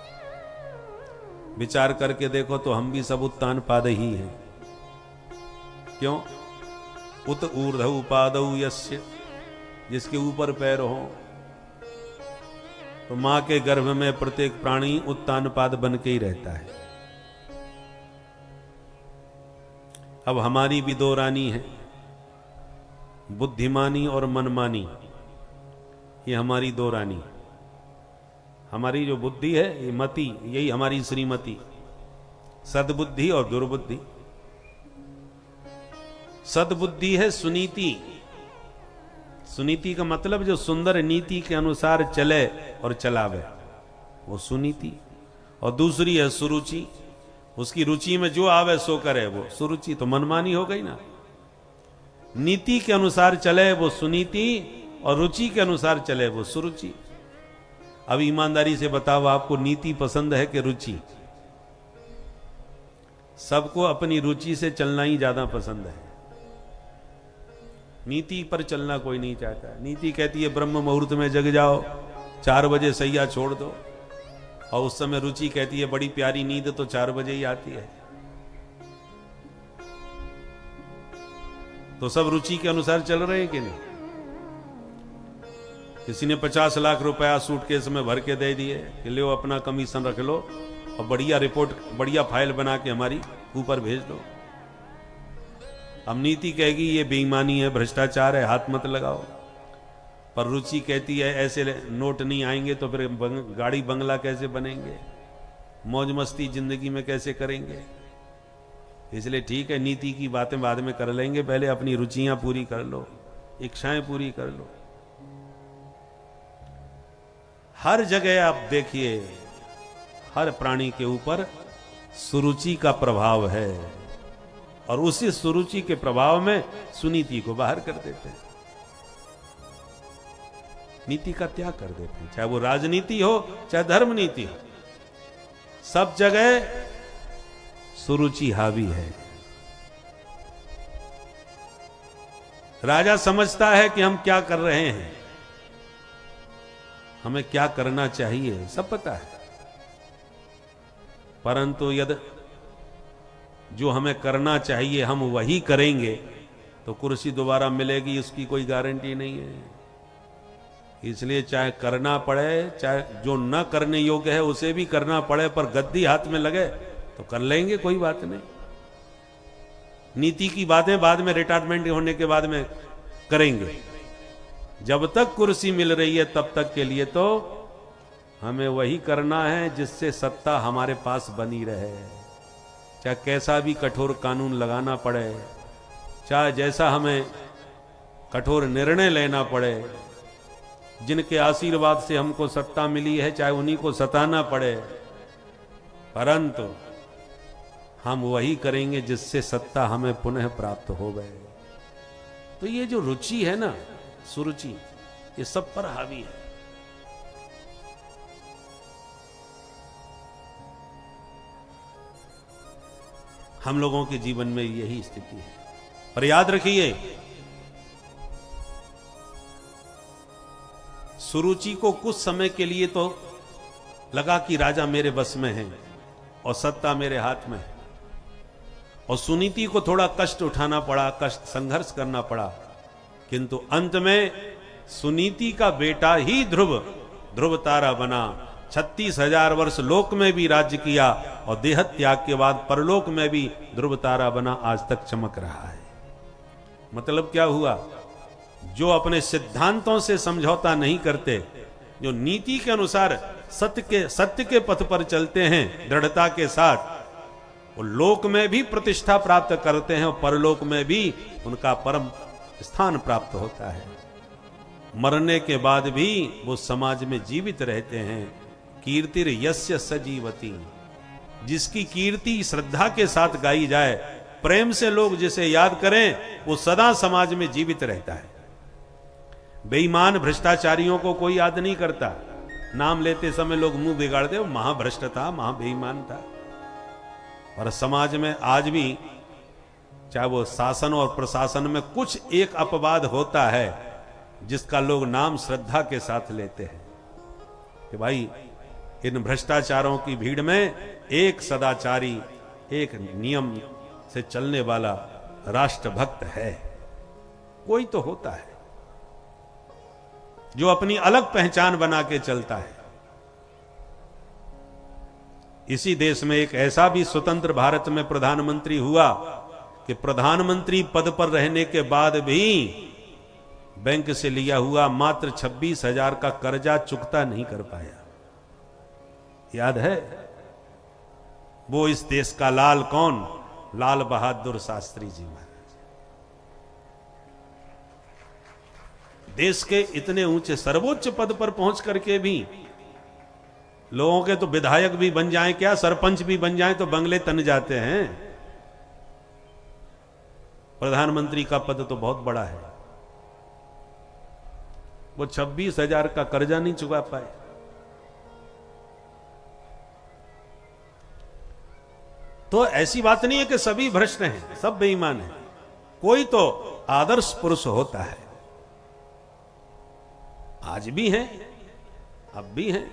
विचार करके देखो तो हम भी सब उत्तानपाद ही हैं। क्यों? उत ऊर्ध्व पादौ यस्य, जिसके ऊपर पैर हो। तो मां के गर्भ में प्रत्येक प्राणी उत्तानपाद बन के ही रहता है। अब हमारी भी दो रानी है, बुद्धिमानी और मनमानी। ये हमारी दो रानी। हमारी जो बुद्धि है ये मति, यही हमारी श्रीमती। सद्बुद्धि और दुर्बुद्धि। सद्बुद्धि है सुनीति। सुनीति का मतलब जो सुंदर नीति के अनुसार चले और चलावे, वो सुनीति। और दूसरी है सुरुचि, उसकी रुचि में जो आवे सो करे, वो सुरुचि। तो मनमानी हो गई ना। नीति के अनुसार चले वो सुनीति, और रुचि के अनुसार चले वो सुरुचि। अब ईमानदारी से बताओ, आपको नीति पसंद है कि रुचि? सबको अपनी रुचि से चलना ही ज्यादा पसंद है। नीति पर चलना कोई नहीं चाहता। नीति कहती है ब्रह्म मुहूर्त में जग जाओ, 4 बजे सैया छोड़ दो। और उस समय रुचि कहती है बड़ी प्यारी नींद तो 4 बजे ही आती है। तो सब रुचि के अनुसार चल रहे हैं कि नहीं? किसी ने 50 लाख रुपया सूटकेस में भर के दे दिए कि लो अपना कमीशन रख लो और बढ़िया रिपोर्ट, बढ़िया फाइल बना के हमारी ऊपर भेज दो। अब नीति कहेगी ये बेईमानी है, भ्रष्टाचार है, हाथ मत लगाओ। पर रुचि कहती है ऐसे नोट नहीं आएंगे तो फिर गाड़ी बंगला कैसे बनेंगे, मौज मस्ती जिंदगी में कैसे करेंगे। इसलिए ठीक है, नीति की बातें बाद में कर लेंगे, पहले अपनी रुचियां पूरी कर लो, इच्छाएं पूरी कर लो। हर जगह आप देखिए, हर प्राणी के ऊपर सुरुचि का प्रभाव है, और उसी सुरुचि के प्रभाव में सुनीति को बाहर कर देते हैं, नीति का त्याग कर देते हैं। चाहे वो राजनीति हो चाहे धर्म नीति हो, सब जगह सुरुचि हावी है। राजा समझता है कि हम क्या कर रहे हैं, हमें क्या करना चाहिए, सब पता है। परंतु यदि जो हमें करना चाहिए हम वही करेंगे तो कुर्सी दोबारा मिलेगी, इसकी कोई गारंटी नहीं है। इसलिए चाहे करना पड़े, चाहे जो न करने योग्य है उसे भी करना पड़े, पर गद्दी हाथ में लगे तो कर लेंगे, कोई बात नहीं। नीति की बातें बाद में रिटायरमेंट होने के बाद में करेंगे। जब तक कुर्सी मिल रही है तब तक के लिए तो हमें वही करना है जिससे सत्ता हमारे पास बनी रहे। चाहे कैसा भी कठोर कानून लगाना पड़े, चाहे जैसा हमें कठोर निर्णय लेना पड़े, जिनके आशीर्वाद से हमको सत्ता मिली है चाहे उन्हीं को सताना पड़े, परंतु हम वही करेंगे जिससे सत्ता हमें पुनः प्राप्त हो गए। तो ये जो रुचि है ना, सुरुचि, ये सब पर हावी है। हम लोगों के जीवन में यही स्थिति है। पर याद रखिए, सुरुचि को कुछ समय के लिए तो लगा कि राजा मेरे बस में है और सत्ता मेरे हाथ में है, और सुनीति को थोड़ा कष्ट उठाना पड़ा, कष्ट संघर्ष करना पड़ा, किंतु अंत में सुनीति का बेटा ही ध्रुव तारा बना। 36,000 वर्ष लोक में भी राज्य किया और देह त्याग के बाद परलोक में भी ध्रुव तारा बना, आज तक चमक रहा है। मतलब क्या हुआ? जो अपने सिद्धांतों से समझौता नहीं करते, जो नीति के अनुसार सत्य के पथ पर चलते हैं दृढ़ता के साथ, वो लोक में भी प्रतिष्ठा प्राप्त करते हैं और परलोक में भी उनका परम स्थान प्राप्त होता है। मरने के बाद भी वो समाज में जीवित रहते हैं। कीर्तिर यस्य सजीवती, जिसकी कीर्ति श्रद्धा के साथ गाई जाए, प्रेम से लोग जिसे याद करें, वो सदा समाज में जीवित रहता है। बेईमान भ्रष्टाचारियों को कोई याद नहीं करता। नाम लेते समय लोग मुंह बिगाड़ते, वो महाभ्रष्ट था, महाबेईमान था। और समाज में आज भी चाहे वो शासन और प्रशासन में कुछ एक अपवाद होता है जिसका लोग नाम श्रद्धा के साथ लेते हैं कि भाई इन भ्रष्टाचारों की भीड़ में एक सदाचारी, एक नियम से चलने वाला राष्ट्रभक्त है। कोई तो होता है जो अपनी अलग पहचान बना के चलता है। इसी देश में एक ऐसा भी स्वतंत्र भारत में प्रधानमंत्री हुआ कि प्रधानमंत्री पद पर रहने के बाद भी बैंक से लिया हुआ मात्र 26,000 का कर्जा चुकता नहीं कर पाया। याद है? वो इस देश का लाल कौन? लाल बहादुर शास्त्री जी महाराज। देश के इतने ऊंचे सर्वोच्च पद पर पहुंच करके भी लोगों के तो विधायक भी बन जाएं, क्या सरपंच भी बन जाएं तो बंगले तन जाते हैं। प्रधानमंत्री का पद तो बहुत बड़ा है। वो 26,000 का कर्जा नहीं चुका पाए। तो ऐसी बात नहीं है कि सभी भ्रष्ट हैं, सब बेईमान हैं। कोई तो आदर्श पुरुष होता है। आज भी हैं, अब भी हैं।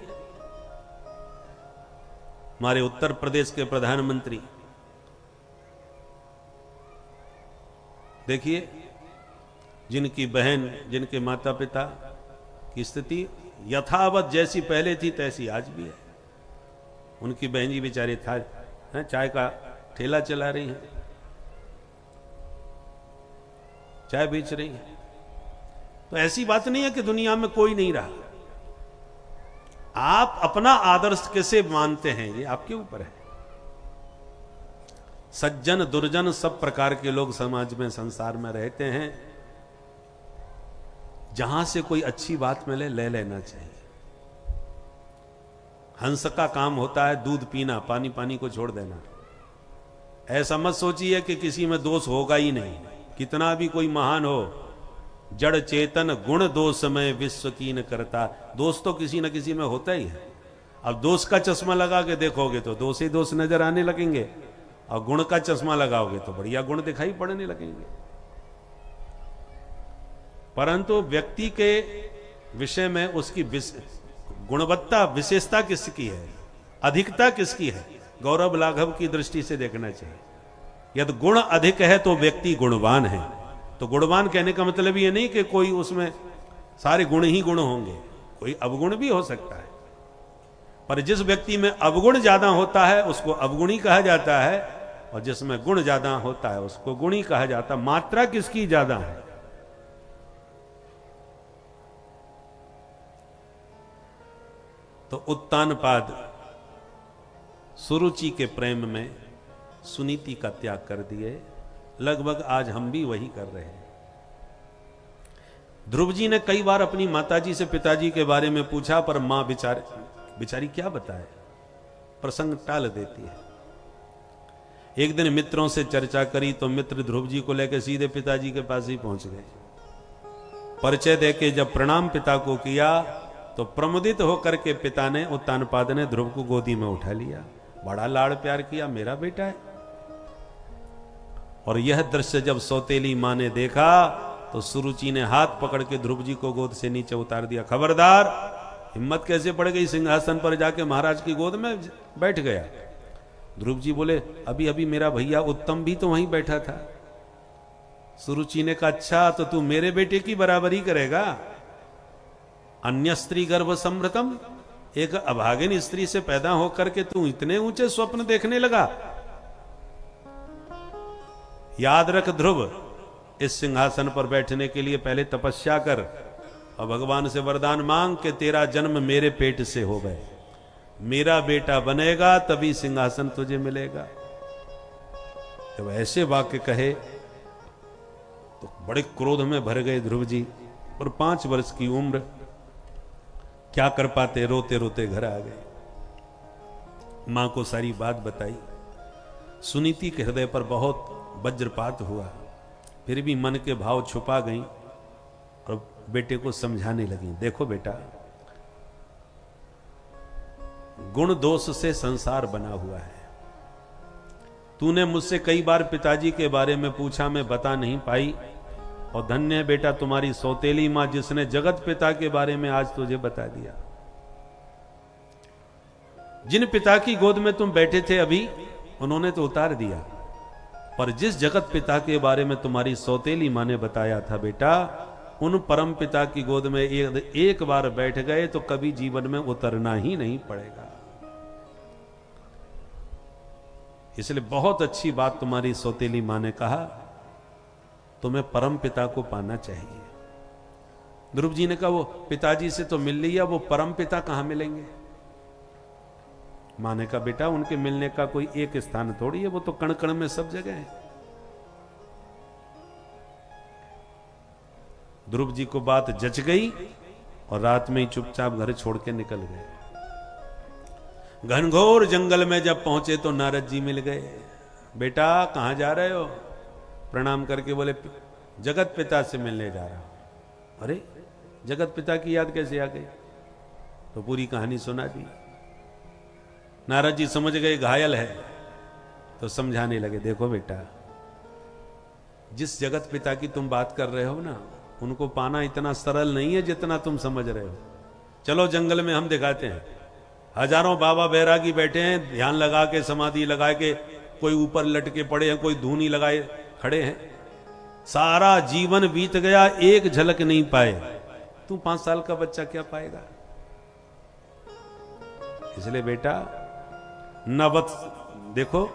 हमारे उत्तर प्रदेश के प्रधानमंत्री देखिए, जिनकी बहन, जिनके माता पिता की स्थिति यथावत जैसी पहले थी तैसी आज भी है। उनकी बहन जी बेचारी चाय का ठेला चला रही है, चाय बेच रही है। तो ऐसी बात नहीं है कि दुनिया में कोई नहीं रहा। आप अपना आदर्श कैसे मानते हैं ये आपके ऊपर है। सज्जन दुर्जन सब प्रकार के लोग समाज में, संसार में रहते हैं। जहां से कोई अच्छी बात मिले ले लेना चाहिए। हंस का काम होता है दूध पीना, पानी पानी को छोड़ देना। ऐसा मत सोचिए कि किसी में दोष होगा ही नहीं। कितना भी कोई महान हो, जड़ चेतन गुण दोष में विश्व कीन करता। दोष तो किसी न किसी में होता ही है। अब दोष का चश्मा लगा के देखोगे तो दोष ही दोष नजर आने लगेंगे, और गुण का चश्मा लगाओगे तो बढ़िया गुण दिखाई पड़ने लगेंगे। परंतु व्यक्ति के विषय में उसकी गुणवत्ता, विशेषता किसकी है, अधिकता किसकी है, गौरव लाघव की दृष्टि से देखना चाहिए। यदि गुण अधिक है तो व्यक्ति गुणवान है। तो गुणवान कहने का मतलब ये नहीं कि कोई उसमें सारे गुण ही गुण होंगे, कोई अवगुण भी हो सकता है। पर जिस व्यक्ति में अवगुण ज्यादा होता है उसको अवगुणी कहा जाता है, और जिसमें गुण ज्यादा होता है उसको गुणी कहा जाता है। मात्रा किसकी ज्यादा है? तो उत्तानपाद सुरुचि के प्रेम में सुनीति का त्याग कर दिए। लगभग आज हम भी वही कर रहे हैं। ध्रुव जी ने कई बार अपनी माताजी से पिताजी के बारे में पूछा, पर मां बेचारी क्या बताए, प्रसंग टाल देती है। एक दिन मित्रों से चर्चा करी तो मित्र ध्रुव जी को लेकर सीधे पिताजी के पास ही पहुंच गए। परिचय देके जब प्रणाम पिता को किया तो प्रमुदित होकर के पिता ने, उत्तानपाद ने ध्रुव को गोदी में उठा लिया, बड़ा लाड़ प्यार किया, मेरा बेटा है। और यह दृश्य जब सौतेली मां ने देखा तो सुरुचि ने हाथ पकड़ के ध्रुव जी को गोद से नीचे उतार दिया। खबरदार, हिम्मत कैसे पड़ गई, सिंहासन पर जाके महाराज की गोद में बैठ गया। ध्रुव जी बोले, अभी अभी मेरा भैया उत्तम भी तो वहीं बैठा था। सुरुचि ने कहा, अच्छा तो तू मेरे बेटे की बराबरी करेगा? अन्य स्त्री गर्भ समृतम, एक अभागिन स्त्री से पैदा होकर के तू इतने ऊंचे स्वप्न देखने लगा। याद रख ध्रुव, इस सिंहासन पर बैठने के लिए पहले तपस्या कर और भगवान से वरदान मांग कि तेरा जन्म मेरे पेट से हो गए, मेरा बेटा बनेगा तभी सिंहासन तुझे मिलेगा। जब ऐसे वाक्य कहे तो बड़े क्रोध में भर गए ध्रुव जी, और 5 वर्ष की उम्र, क्या कर पाते, रोते रोते घर आ गए। मां को सारी बात बताई। सुनीति के हृदय पर बहुत वज्रपात हुआ, फिर भी मन के भाव छुपा गई और बेटे को समझाने लगी, देखो बेटा, गुण दोष से संसार बना हुआ है। तूने मुझसे कई बार पिताजी के बारे में पूछा, मैं बता नहीं पाई, और धन्य है बेटा तुम्हारी सौतेली मां जिसने जगत पिता के बारे में आज तुझे बता दिया। जिन पिता की गोद में तुम बैठे थे अभी, उन्होंने तो उतार दिया, पर जिस जगत पिता के बारे में तुम्हारी सौतेली मां ने बताया था बेटा, उन परम पिता की गोद में एक बार बैठ गए तो कभी जीवन में उतरना ही नहीं पड़ेगा। इसलिए बहुत अच्छी बात तुम्हारी सौतेली मां ने कहा, तुम्हें परम पिता को पाना चाहिए। ध्रुव जी ने कहा, वो पिताजी से तो मिल लिया, वो परम पिता कहां मिलेंगे? मां ने कहा, बेटा उनके मिलने का कोई एक स्थान थोड़ी है, वो तो कण कण में सब जगह है। ध्रुव जी को बात जच गई और रात में ही चुपचाप घर छोड़ के निकल गए। घनघोर जंगल में जब पहुंचे तो नारद जी मिल गए। बेटा कहां जा रहे हो? प्रणाम करके बोले, जगत पिता से मिलने जा रहा हूं। अरे जगत पिता की याद कैसे आ गई? तो पूरी कहानी सुना दी। नारद जी समझ गए घायल है, तो समझाने लगे, देखो बेटा, जिस जगत पिता की तुम बात कर रहे हो ना, उनको पाना इतना सरल नहीं है जितना तुम समझ रहे हो। चलो जंगल में हम दिखाते हैं। हजारों बाबा बैरागी बैठे हैं, ध्यान लगा के, समाधि लगा के, कोई ऊपर लटके पड़े हैं, कोई धूनी लगाए खड़े हैं। सारा जीवन बीत गया, एक झलक नहीं पाए। तू 5 साल का बच्चा क्या पाएगा? इसलिए बेटा, नवत देखो,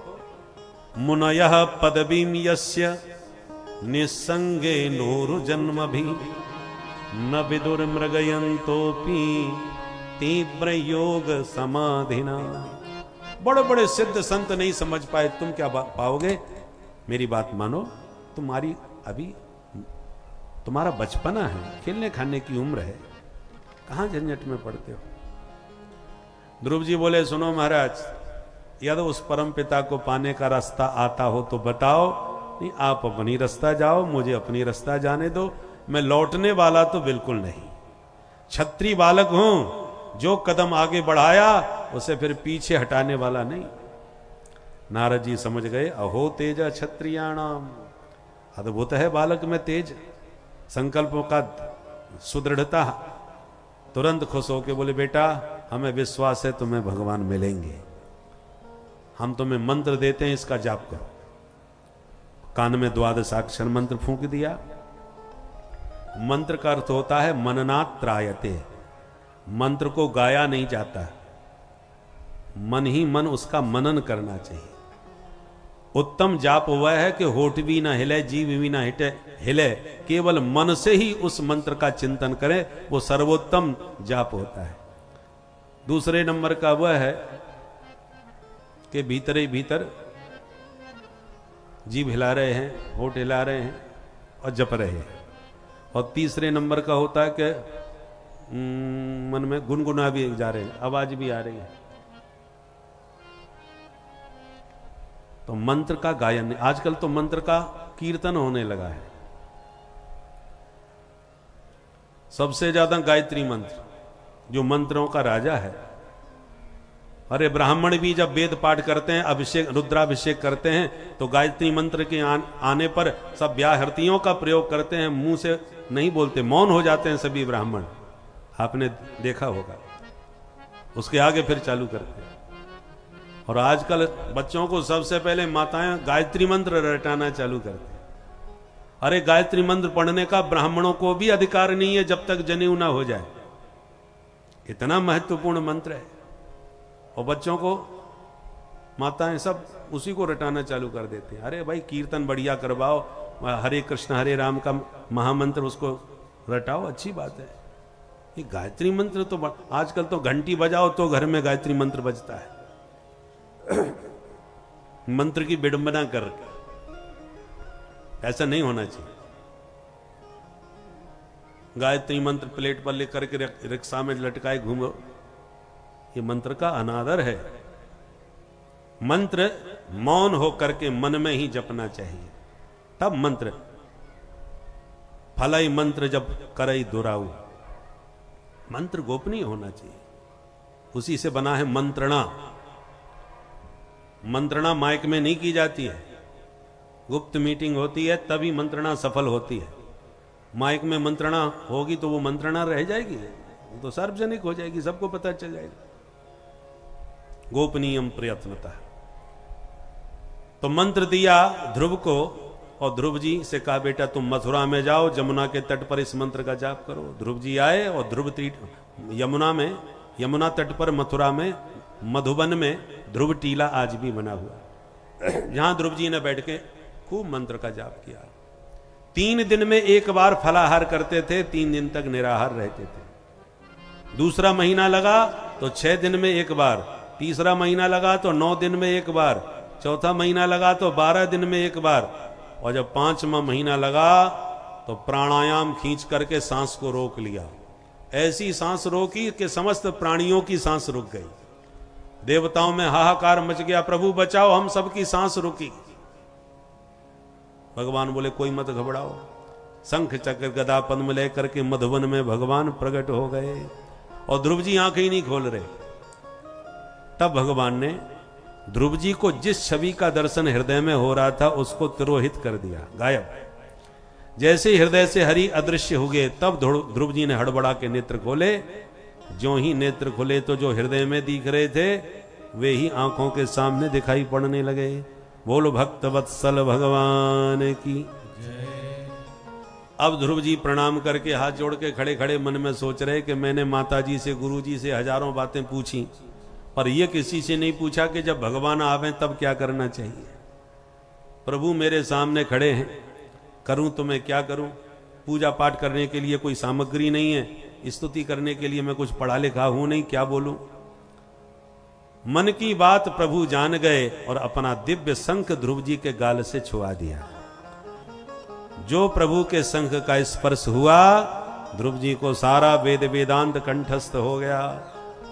मुनयः पदवीं यस्य निसंगे नूरु जन्म भी न विदुर मृगयंतोपि तीव्र योग समाधिना। बड़े बड़े सिद्ध संत नहीं समझ पाए, तुम क्या पाओगे? मेरी बात मानो, तुम्हारी अभी तुम्हारा बचपना है, खेलने खाने की उम्र है, कहां झंझट में पड़ते हो? ध्रुव जी बोले, सुनो महाराज, यदि उस परम पिता को पाने का रास्ता आता हो तो बताओ, नहीं आप अपनी रास्ता जाओ, मुझे अपनी रास्ता जाने दो। मैं लौटने वाला तो बिल्कुल नहीं, क्षत्रिय बालक हूं, जो कदम आगे बढ़ाया उसे फिर पीछे हटाने वाला नहीं। नारद जी समझ गए, अहो तेज क्षत्रियाणाम, अद्भुत है बालक में तेज, संकल्पों का सुदृढ़ता। तुरंत खुश होके बोले, बेटा हमें विश्वास है तुम्हें भगवान मिलेंगे, हम तुम्हें मंत्र देते हैं, इसका जाप करो। कान में 12 मंत्र फूंक दिया। मंत्र का अर्थ होता है मननात् त्रायते, मंत्र को गाया नहीं जाता, मन ही मन उसका मनन करना चाहिए। उत्तम जाप वह है कि होठ भी ना हिले, जीव भी ना हिले, केवल मन से ही उस मंत्र का चिंतन करें, वो सर्वोत्तम जाप होता है। दूसरे नंबर का वह है कि भीतर ही भीतर जीभ हिला रहे हैं, होठ हिला रहे हैं और जप रहे हैं। और तीसरे नंबर का होता है कि मन में गुनगुना भी जा रहे हैं, आवाज भी आ रही है। तो मंत्र का गायन, आजकल तो मंत्र का कीर्तन होने लगा है। सबसे ज्यादा गायत्री मंत्र, जो मंत्रों का राजा है। अरे ब्राह्मण भी जब वेद पाठ करते हैं, अभिषेक रुद्राभिषेक करते हैं, तो गायत्री मंत्र के आने पर सब व्याहृतियों का प्रयोग करते हैं, मुंह से नहीं बोलते, मौन हो जाते हैं सभी ब्राह्मण, आपने देखा होगा। उसके आगे फिर चालू करते हैं। और आजकल बच्चों को सबसे पहले माताएं गायत्री मंत्र रटाना चालू करते हैं। अरे गायत्री मंत्र पढ़ने का ब्राह्मणों को भी अधिकार नहीं है जब तक जनेऊ ना हो जाए, इतना महत्वपूर्ण मंत्र है। और बच्चों को माताएं सब उसी को रटाना चालू कर देते हैं। अरे भाई कीर्तन बढ़िया करवाओ, हरे कृष्ण हरे राम का महामंत्र उसको रटाओ, अच्छी बात है। ये गायत्री मंत्र तो आजकल तो घंटी बजाओ तो घर में गायत्री मंत्र बजता है। मंत्र की विडंबना कर, ऐसा नहीं होना चाहिए। गायत्री मंत्र प्लेट पर लिख करके रिक्शा में लटकाए घूमो, ये मंत्र का अनादर है। मंत्र मौन हो करके मन में ही जपना चाहिए, तब मंत्र। फलई मंत्र जब करई दुराऊ, मंत्र गोपनीय होना चाहिए, उसी से बना है मंत्रणा। मंत्रणा माइक में नहीं की जाती है, गुप्त मीटिंग होती है तभी मंत्रणा सफल होती है। माइक में मंत्रणा होगी तो वो मंत्रणा रह जाएगी, वो तो सार्वजनिक हो जाएगी, सबको पता चल जाएगा। गोपनीयम प्रयत्नता। तो मंत्र दिया ध्रुव को, और ध्रुव जी से कहा बेटा तुम मथुरा में जाओ, जमुना के तट पर इस मंत्र का जाप करो। ध्रुव जी आए और ध्रुव यमुना में, यमुना तट पर मथुरा में मधुबन में ध्रुव टीला आज भी बना हुआ, जहां ध्रुव जी ने बैठ के खूब मंत्र का जाप किया। 3 दिन में एक बार फलाहार करते थे, 3 दिन तक निराहार रहते थे। दूसरा महीना लगा तो 6 दिन में एक बार, तीसरा महीना लगा तो 9 दिन में एक बार, चौथा महीना लगा तो 12 दिन में एक बार, और जब 5वां महीना लगा तो प्राणायाम खींच करके सांस को रोक लिया। ऐसी सांस रोकी कि समस्त प्राणियों की सांस रुक गई। देवताओं में हाहाकार मच गया, प्रभु बचाओ, हम सबकी सांस रुकी। भगवान बोले कोई मत घबराओ। शंख चक्र गदा पद्म लेकर के मधुबन में भगवान प्रकट हो गए, और ध्रुव जी आंखें ही नहीं खोल रहे। तब भगवान ने ध्रुव जी को जिस छवि का दर्शन हृदय में हो रहा था उसको तिरोहित कर दिया, गायब। जैसे ही हृदय से हरि अदृश्य हो गए, तब ध्रुव जी ने हड़बड़ा के नेत्र खोले। जो ही नेत्र खोले तो जो हृदय में दिख रहे थे वे ही आंखों के सामने दिखाई पड़ने लगे। बोलो भक्त वत्सल भगवान की। अब ध्रुव जी प्रणाम करके हाथ जोड़ के खड़े खड़े मन में सोच रहे कि मैंने माता जी से, गुरु जी से हजारों बातें पूछी, पर यह किसी से नहीं पूछा कि जब भगवान आवे तब क्या करना चाहिए। प्रभु मेरे सामने खड़े हैं, करूं तो मैं क्या करूं? पूजा पाठ करने के लिए कोई सामग्री नहीं है, स्तुति करने के लिए मैं कुछ पढ़ा लिखा हूं नहीं, क्या बोलूं? मन की बात प्रभु जान गए और अपना दिव्य शंख ध्रुव जी के गाल से छुआ दिया। जो प्रभु के शंख का स्पर्श हुआ, ध्रुव जी को सारा वेद वेदांत कंठस्थ हो गया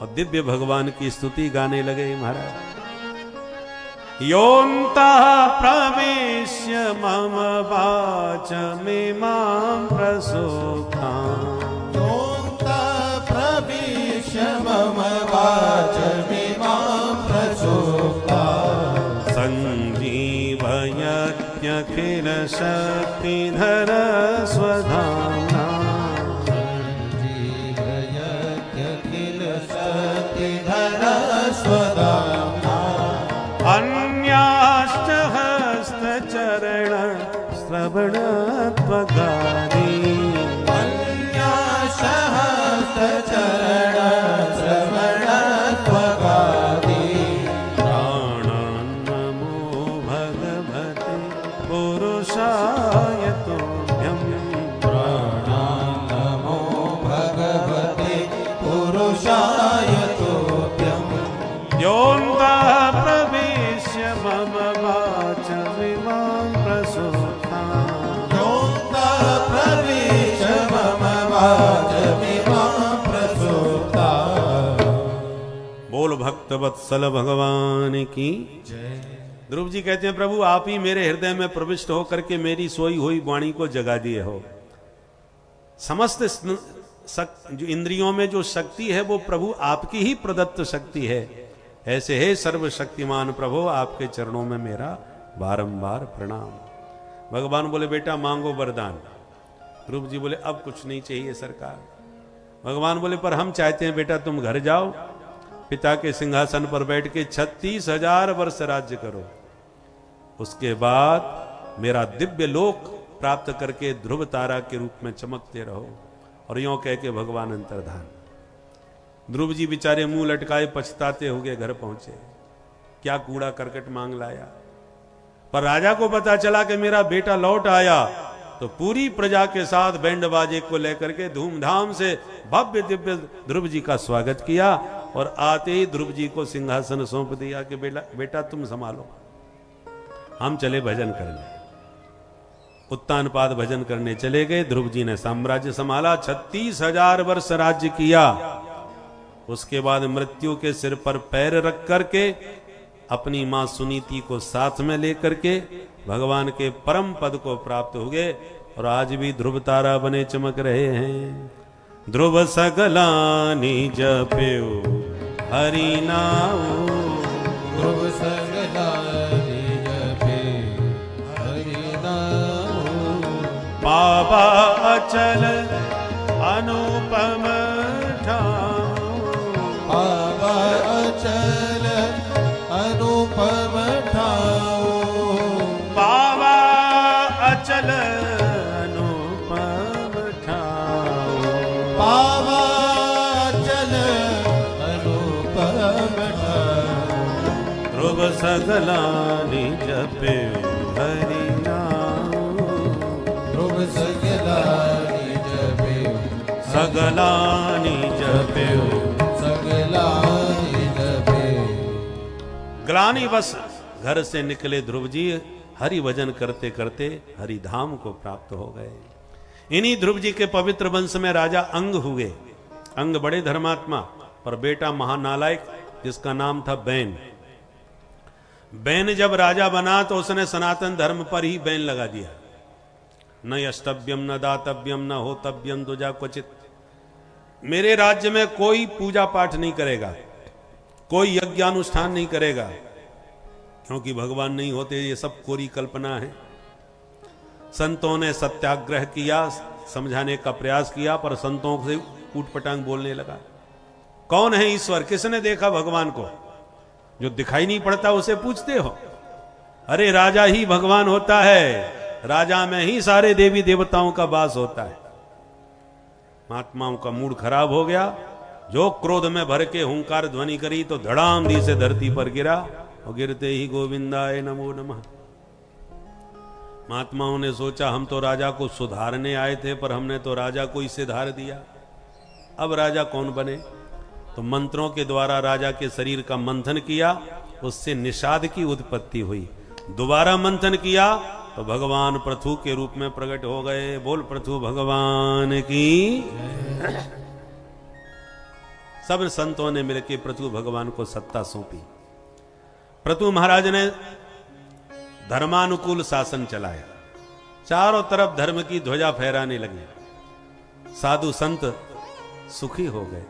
और दिव्य भगवान की स्तुति गाने लगे। महाराज योऽन्तः प्रविश्य मम वाचमिमां प्रसुप्ताम्, प्रविश्य मम वाचमिमां प्रसुप्ताम्, सञ्जीवयत्यखिल शक्तिधर स्वधाम्ना, सञ्जीवयत्यखिल शक्तिधर स्वधाम्ना, अन्याश्च हस्तचरण श्रवणत्वगादि, अन्याश्च हस्तचरण श्रवणत्वगादि, प्राणान् नमो भगवते पुरुषाय तुभ्यम्, प्राणान् नमो भगवते पुरुषाय तुभ्यम्, योऽन्तः प्रविश्य मम वाचमिमां प्रसुप्ताम्, योऽन्तः प्रविश्य मम वाचमिमां प्रसुप्ताम्। बोल भक्त वत्सल भगवान की जय। ध्रुव जी कहते हैं प्रभु आप ही मेरे हृदय में प्रविष्ट होकर के मेरी सोई हुई वाणी को जगा दिए हो। समस्त जो इंद्रियों में जो शक्ति है वो प्रभु आपकी ही प्रदत्त शक्ति है। ऐसे है सर्वशक्तिमान प्रभु, आपके चरणों में मेरा बारंबार प्रणाम। भगवान बोले बेटा मांगो वरदान। ध्रुव जी बोले अब कुछ नहीं चाहिए सरकार। भगवान बोले पर हम चाहते हैं बेटा तुम घर जाओ, पिता के सिंहासन पर बैठ के 36,000 वर्ष राज्य करो, उसके बाद मेरा दिव्य लोक प्राप्त करके ध्रुव तारा के रूप में चमकते रहो। और यों कह के भगवान अंतर्धान। ध्रुव जी बेचारे मुंह लटकाए पछताते हुए घर पहुंचे। क्या कूड़ा करकट मांग लाया। पर राजा को पता चला कि मेरा बेटा लौट आया, तो पूरी प्रजा के साथ बैंड बाजे को लेकर के धूमधाम से भव्य दिव्य ध्रुव जी का स्वागत किया। और आते ही ध्रुव जी को सिंहासन सौंप दिया कि बेटा तुम संभालो, हम चले भजन करने। उत्तानपाद भजन करने चले गए। ध्रुव जी ने साम्राज्य संभाला, 36,000 वर्ष राज्य किया। उसके बाद मृत्यु के सिर पर पैर रख करके अपनी मां सुनीति को साथ में लेकर के भगवान के परम पद को प्राप्त हुए और आज भी ध्रुव तारा बने चमक रहे हैं। ध्रुव सगलानि जप्यो हरि नाम, ध्रुव सगलानि जप्यो हरि नाम, पावा अचल अनुपम ठाम, पावा अचल अनुपम ठाम, पावा अचल अनुपम ठाम, पावा अचल अनुपम ठाम, ध्रुव सगलानि जप्यो हरि नाम, ध्रुव सगलानि जप्यो सगलानि जप्यो। सगलानि जप्यो। ग्लानि बस घर से निकले ध्रुव जी हरि भजन करते करते हरिधाम को प्राप्त हो गए। इन्हीं ध्रुव जी के पवित्र वंश में राजा अंग हुए। अंग बड़े धर्मात्मा पर बेटा महानालायक, जिसका नाम था बैन। बैन जब राजा बना तो उसने सनातन धर्म पर ही बैन लगा दिया। न यष्टव्यम न दातव्यम न होतव्यम दुजा क्वचित। मेरे राज्य में कोई पूजा पाठ नहीं करेगा, कोई यज्ञानुष्ठान नहीं करेगा, क्योंकि भगवान नहीं होते, ये सब कोरी कल्पना है। संतों ने सत्याग्रह किया, समझाने का प्रयास किया, पर संतों से ऊटपटांग बोलने लगा। कौन है ईश्वर? किसने देखा भगवान को? जो दिखाई नहीं पड़ता उसे पूछते हो? अरे राजा ही भगवान होता है, राजा में ही सारे देवी देवताओं का वास होता है। महात्माओं का मूड खराब हो गया। जो क्रोध में भर के हुंकार ध्वनि करी तो धड़ाम दी से धरती पर गिरा और गिरते ही गोविंदाय नमो नमः। महात्माओं ने सोचा हम तो राजा को सुधारने आए थे, पर हमने तो राजा को ही सिधार दिया। अब राजा कौन बने? तो मंत्रों के द्वारा राजा के शरीर का मंथन किया, उससे निषाद की उत्पत्ति हुई। दोबारा मंथन किया तो भगवान पृथु के रूप में प्रकट हो गए। बोल पृथु भगवान की। सब संतों ने मिलकर पृथु भगवान को सत्ता सौंपी। पृथु महाराज ने धर्मानुकूल शासन चलाया, चारों तरफ धर्म की ध्वजा फहराने लगे। साधु संत सुखी हो गए।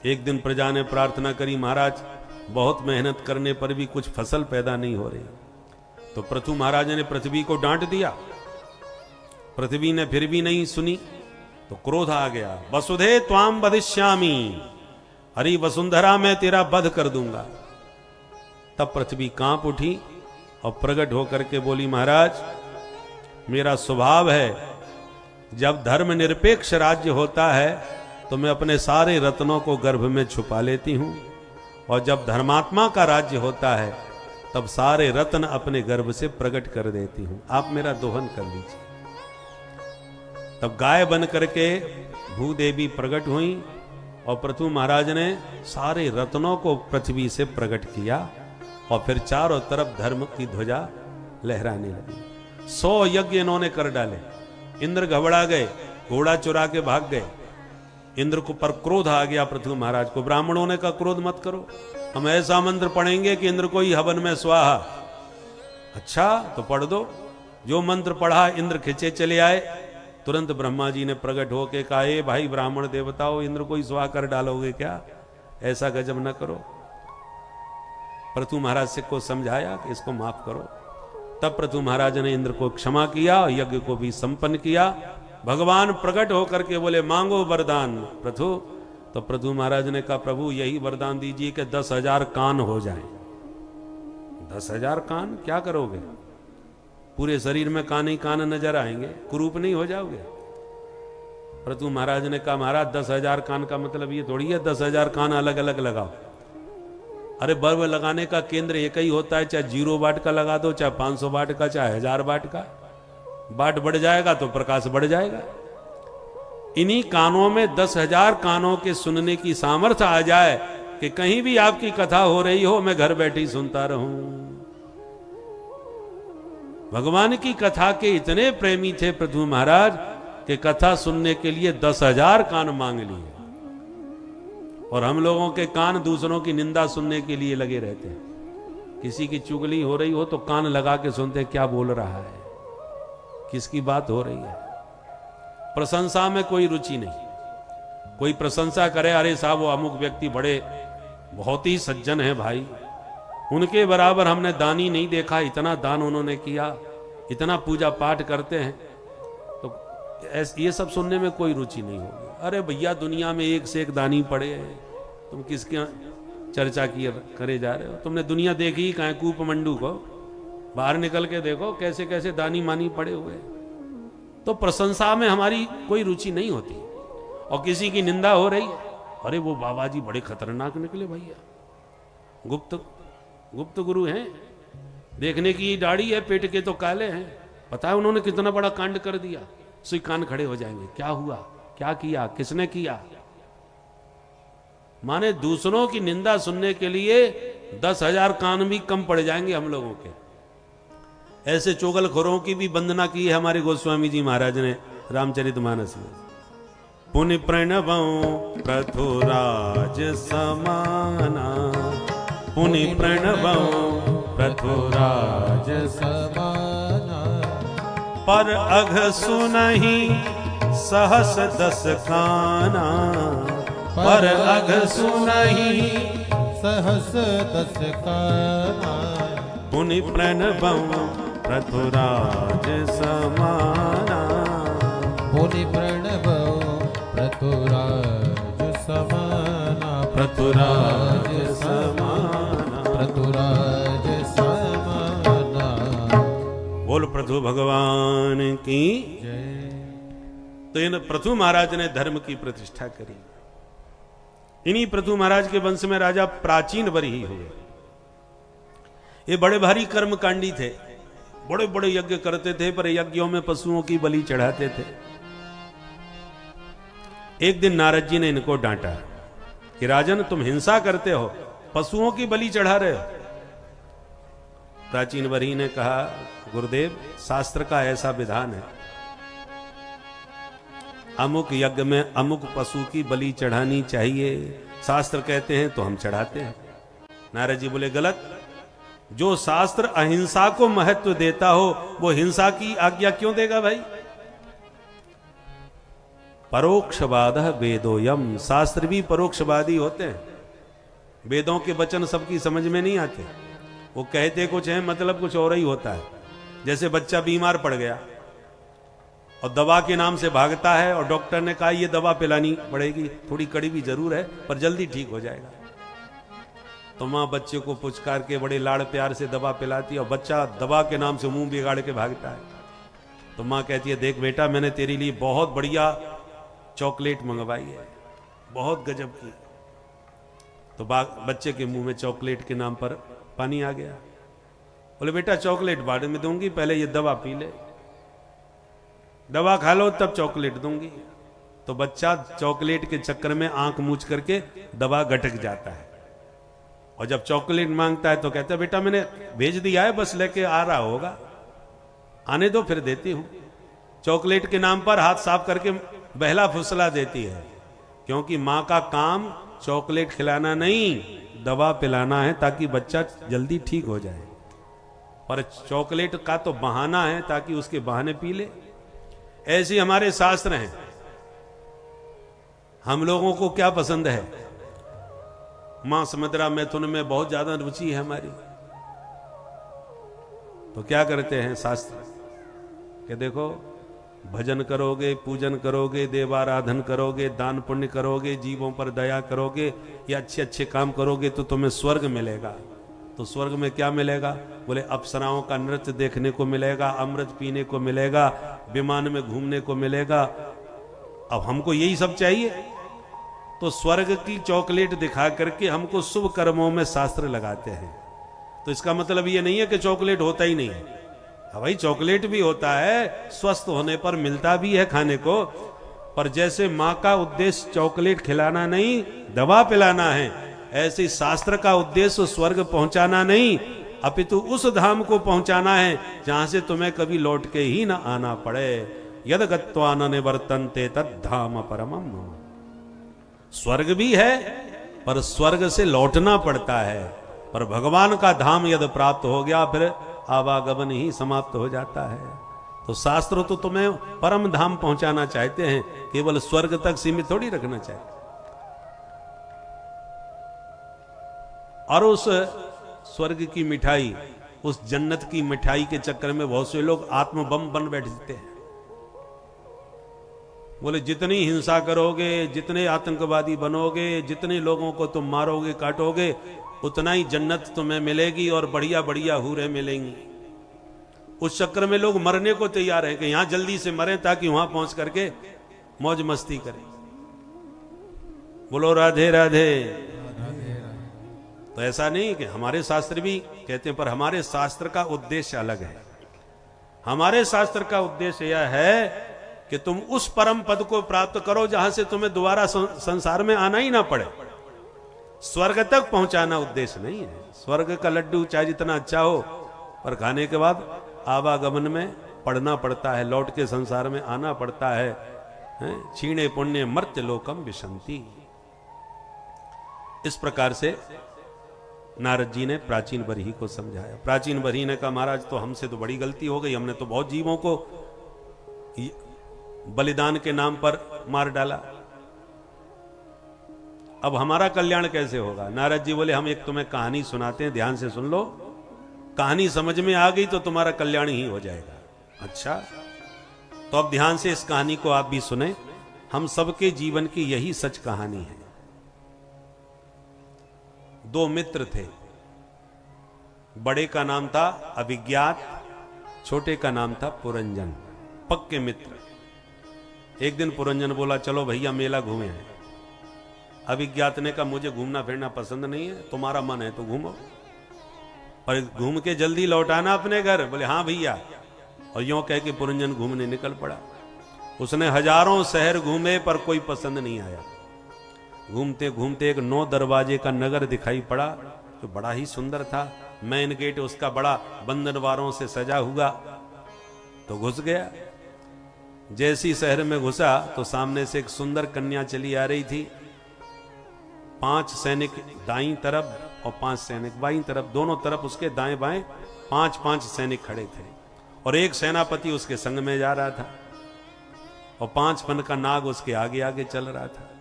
एक दिन प्रजा ने प्रार्थना करी, महाराज बहुत मेहनत करने पर भी कुछ फसल पैदा नहीं हो रही। तो पृथु महाराज ने पृथ्वी को डांट दिया। पृथ्वी ने फिर भी नहीं सुनी तो क्रोध आ गया। वसुधे त्वाम वधिष्यामि, हरि वसुंधरा मैं तेरा वध कर दूंगा। तब पृथ्वी कांप उठी और प्रकट होकर के बोली, महाराज मेरा स्वभाव है, जब धर्म निरपेक्ष राज्य होता है तो मैं अपने सारे रत्नों को गर्भ में छुपा लेती हूं, और जब धर्मात्मा का राज्य होता है तब सारे रत्न अपने गर्भ से प्रकट कर देती हूं। आप मेरा दोहन कर लीजिए। तब गाय बन करके भूदेवी प्रकट हुई और पृथु महाराज ने सारे रत्नों को पृथ्वी से प्रकट किया और फिर चारों तरफ धर्म की ध्वजा लहराने लगी। 100 यज्ञ इन्होंने कर डाले। इंद्र घबरा गए, घोड़ा चुरा के भाग गए। इंद्र को पर क्रोध आ गया पृथु महाराज को। ब्राह्मणों ने कहा क्रोध मत करो, हम ऐसा मंत्र पढ़ेंगे कि इंद्र को ही हवन में स्वाहा। अच्छा तो पढ़ दो। जो मंत्र पढ़ा इंद्र खिंचे चले आए। तुरंत ब्रह्मा जी ने प्रकट होके कहा, ए भाई ब्राह्मण देवताओं, इंद्र को ही स्वाहा कर डालोगे क्या? ऐसा गजब न करो। पृथु महाराज से को समझाया कि इसको माफ करो। तब पृथु महाराज ने इंद्र को क्षमा किया, यज्ञ को भी संपन्न किया। भगवान प्रकट होकर के बोले, मांगो वरदान पृथु। तो पृथु महाराज ने कहा, प्रभु यही वरदान दीजिए कि 10,000 कान हो जाएं। 10,000 कान क्या करोगे? पूरे शरीर में कान ही कान नजर आएंगे, कुरूप नहीं हो जाओगे? पृथु महाराज ने कहा, महाराज 10,000 कान का मतलब ये थोड़ी है 10,000 कान अलग अलग लगाओ। अरे बल्ब लगाने का केंद्र एक ही होता है, चाहे 0 वाट का लगा दो, चाहे 500 वाट का, चाहे 1000 वाट का। वाट बढ़ जाएगा तो प्रकाश बढ़ जाएगा। इन्हीं कानों में 10,000 कानों के सुनने की सामर्थ्य आ जाए कि कहीं भी आपकी कथा हो रही हो, मैं घर बैठी सुनता रहूं। भगवान की कथा के इतने प्रेमी थे पृथु महाराज कि कथा सुनने के लिए 10,000 कान मांग लिए। और हम लोगों के कान दूसरों की निंदा सुनने के लिए लगे रहते हैं। किसी की चुगली हो रही हो तो कान लगा के सुनते क्या बोल रहा है, किसकी बात हो रही है। प्रशंसा में कोई रुचि नहीं। कोई प्रशंसा करे, अरे साहब वो अमुक व्यक्ति बड़े बहुत ही सज्जन है भाई, उनके बराबर हमने दानी नहीं देखा, इतना दान उन्होंने किया, इतना पूजा पाठ करते हैं, तो ये सब सुनने में कोई रुचि नहीं होगी। अरे भैया दुनिया में एक से एक दानी पड़े हैं, तुम किसके चर्चा किए करे जा रहे हो? तुमने दुनिया देखी ही कहाँ, कूप मंडू को बाहर निकल के देखो कैसे कैसे दानी मानी पड़े हुए। तो प्रशंसा में हमारी कोई रुचि नहीं होती। और किसी की निंदा हो रही है, अरे वो बाबा जी बड़े खतरनाक निकले भैया, गुप्त गुरु हैं, देखने की दाढ़ी है, पेट के तो काले हैं, पता है उन्होंने कितना बड़ा कांड कर दिया। सुई कान खड़े हो जाएंगे, क्या हुआ, क्या किया, किसने किया। माने दूसरों की निंदा सुनने के लिए 10,000 कान भी कम पड़ जाएंगे हम लोगों के। ऐसे चोगलखोरों की भी वंदना की है हमारे गोस्वामी जी महाराज ने रामचरितमानस में। पुनि प्रणवं पृथुराज समाना, पुनि प्रणवं पृथुराज समाना, पर अघ सुनहि सहस 10 काना, पर अघ सुनहि सहस 10 काना, पुनि प्रणवं पृथुराज समाना, पुनि प्रणवं पृथुराज समाना, पृथुराज समाना, पृथुराज समाना। बोल पृथु भगवान की जय। तो इन पृथु महाराज ने धर्म की प्रतिष्ठा करी। इन्हीं पृथु महाराज के वंश में राजा प्राचीन वरही हुए। ये बड़े भारी कर्मकांडी थे, बड़े बड़े यज्ञ करते थे, पर यज्ञों में पशुओं की बलि चढ़ाते थे। एक दिन नारद जी ने इनको डांटा कि राजन तुम हिंसा करते हो, पशुओं की बलि चढ़ा रहे हो। प्राचीन वरही ने कहा गुरुदेव शास्त्र का ऐसा विधान है, अमुक यज्ञ में अमुक पशु की बलि चढ़ानी चाहिए, शास्त्र कहते हैं तो हम चढ़ाते हैं। नारद जी बोले गलत, जो शास्त्र अहिंसा को महत्व देता हो वो हिंसा की आज्ञा क्यों देगा भाई। परोक्षवाद वेदोयम, शास्त्र भी परोक्षवादी होते हैं। वेदों के वचन सबकी समझ में नहीं आते, वो कहते कुछ है मतलब कुछ और ही होता है। जैसे बच्चा बीमार पड़ गया और दवा के नाम से भागता है और डॉक्टर ने कहा ये दवा पिलानी पड़ेगी, थोड़ी कड़वी जरूर है पर जल्दी ठीक हो जाएगा। तो माँ बच्चे को पुचकार के बड़े लाड़ प्यार से दवा पिलाती है और बच्चा दवा के नाम से मुंह बिगाड़ के भागता है। तो माँ कहती है देख बेटा मैंने तेरे लिए बहुत बढ़िया चॉकलेट मंगवाई है, बहुत गजब की। तो बच्चे के मुंह में चॉकलेट के नाम पर पानी आ गया। बोले बेटा चॉकलेट बाद में दूंगी, पहले ये दवा पी ले, दवा खा लो तब चॉकलेट दूंगी। तो बच्चा चॉकलेट के चक्कर में आंख मूंछ करके दवा गटक जाता है और जब चॉकलेट मांगता है तो कहता है बेटा मैंने भेज दिया है, बस लेके आ रहा होगा, आने दो फिर देती हूं। चॉकलेट के नाम पर हाथ साफ करके बहला फुसला देती है, क्योंकि मां का काम चॉकलेट खिलाना नहीं दवा पिलाना है ताकि बच्चा जल्दी ठीक हो जाए। पर चॉकलेट का तो बहाना है ताकि उसके बहाने पी ले। ऐसे हमारे शास्त्र हैं। हम लोगों को क्या पसंद है, मांस मदिरा मैथुन में बहुत ज्यादा रुचि है हमारी। तो क्या करते हैं शास्त्र कि देखो भजन करोगे, पूजन करोगे, देवाराधन करोगे, दान पुण्य करोगे, जीवों पर दया करोगे, या अच्छे अच्छे काम करोगे तो तुम्हें स्वर्ग मिलेगा। तो स्वर्ग में क्या मिलेगा? बोले अप्सराओं का नृत्य देखने को मिलेगा, अमृत पीने को मिलेगा, विमान में घूमने को मिलेगा। अब हमको यही सब चाहिए, तो स्वर्ग की चॉकलेट दिखा करके हमको शुभ कर्मों में शास्त्र लगाते हैं। तो इसका मतलब ये नहीं है कि चॉकलेट होता ही नहीं है। हाँ भाई चॉकलेट भी होता है, स्वस्थ होने पर मिलता भी है खाने को। पर जैसे माँ का उद्देश्य चॉकलेट खिलाना नहीं दवा पिलाना है, ऐसे शास्त्र का उद्देश्य स्वर्ग पहुंचाना नहीं अपितु उस धाम को पहुंचाना है जहां से तुम्हें कभी लौट के ही ना आना पड़े। यद गत्वा न निवर्तन्ते तद धाम परमम। स्वर्ग भी है पर स्वर्ग से लौटना पड़ता है, पर भगवान का धाम यदि प्राप्त हो गया फिर आवागमन ही समाप्त हो जाता है। तो शास्त्र तो तुम्हें परम धाम पहुंचाना चाहते हैं, केवल स्वर्ग तक सीमित थोड़ी रखना चाहते। और उस स्वर्ग की मिठाई, उस जन्नत की मिठाई के चक्कर में बहुत से लोग आत्म बम बन बैठते हैं। बोले जितनी हिंसा करोगे, जितने आतंकवादी बनोगे, जितने लोगों को तुम मारोगे काटोगे, उतना ही जन्नत तुम्हें मिलेगी और बढ़िया बढ़िया हूरें मिलेंगी। उस चक्कर में लोग मरने को तैयार हैं कि यहां जल्दी से मरें ताकि वहां पहुंच करके मौज मस्ती करें। बोलो राधे राधे। तो ऐसा नहीं कि हमारे शास्त्र भी कहते हैं, पर हमारे शास्त्र का उद्देश्य अलग है। हमारे शास्त्र का उद्देश्य यह है कि तुम उस परम पद को प्राप्त करो जहां से तुम्हें दोबारा संसार में आना ही ना पड़े। स्वर्ग तक पहुंचाना उद्देश्य नहीं है। स्वर्ग का लड्डू चाहे जितना अच्छा हो, पर खाने के बाद आवागमन में पड़ना पड़ता है, लौट के संसार में आना पड़ता है। क्षीणे पुण्य मर्त्य लोकम विशंति। इस प्रकार से नारद जी ने प्राचीन बरही को समझाया। प्राचीन बरही ने कहा, महाराज तो हमसे तो बड़ी गलती हो गई, हमने तो बहुत जीवों को बलिदान के नाम पर मार डाला, अब हमारा कल्याण कैसे होगा। नारद जी बोले, हम एक तुम्हें कहानी सुनाते हैं, ध्यान से सुन लो, कहानी समझ में आ गई तो तुम्हारा कल्याण ही हो जाएगा। अच्छा, तो अब ध्यान से इस कहानी को आप भी सुने। हम सबके जीवन की यही सच कहानी है। दो मित्र थे, बड़े का नाम था अभिज्ञात, छोटे का नाम था पुरंजन, पक्के मित्र। एक दिन पुरंजन बोला, चलो भैया मेला घूमे हैं। अभिज्ञात ने कहा, मुझे घूमना फिरना पसंद नहीं है, तुम्हारा मन है तो घूमो, पर घूम के जल्दी लौटाना अपने घर। बोले हाँ भैया। और यूं कह के पुरंजन घूमने निकल पड़ा। उसने हजारों शहर घूमे पर कोई पसंद नहीं आया। घूमते घूमते एक 9 दरवाजे का नगर दिखाई पड़ा जो बड़ा ही सुंदर था। मेन गेट उसका बड़ा बंधनवारों से सजा हुआ, तो घुस गया। जैसी शहर में घुसा तो सामने से एक सुंदर कन्या चली आ रही थी। 5 सैनिक दाईं तरफ और 5 सैनिक बाईं तरफ, दोनों तरफ उसके दाएं बाएं 5-5 सैनिक खड़े थे, और एक सेनापति उसके संग में जा रहा था, और 5 फन का नाग उसके आगे आगे चल रहा था।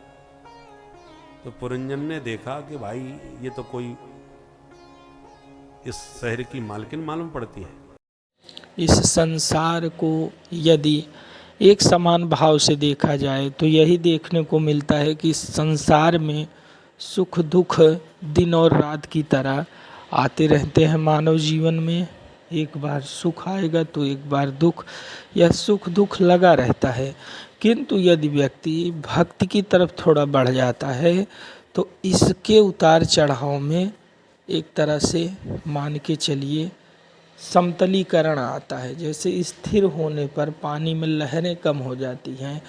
तो पुरंजन ने देखा कि भाई ये तो कोई इस शहर की मालकिन मालूम पड़ती है। इस संसार को यदि एक समान भाव से देखा जाए तो यही देखने को मिलता है कि इस संसार में सुख दुख दिन और रात की तरह आते रहते हैं मानव जीवन में। एक बार सुख आएगा तो एक बार दुख, यह सुख दुख लगा रहता है। किंतु यदि व्यक्ति भक्ति की तरफ थोड़ा बढ़ जाता है तो इसके उतार चढ़ाव में एक तरह से मान के चलिए समतलीकरण आता है। जैसे स्थिर होने पर पानी में लहरें कम हो जाती हैं,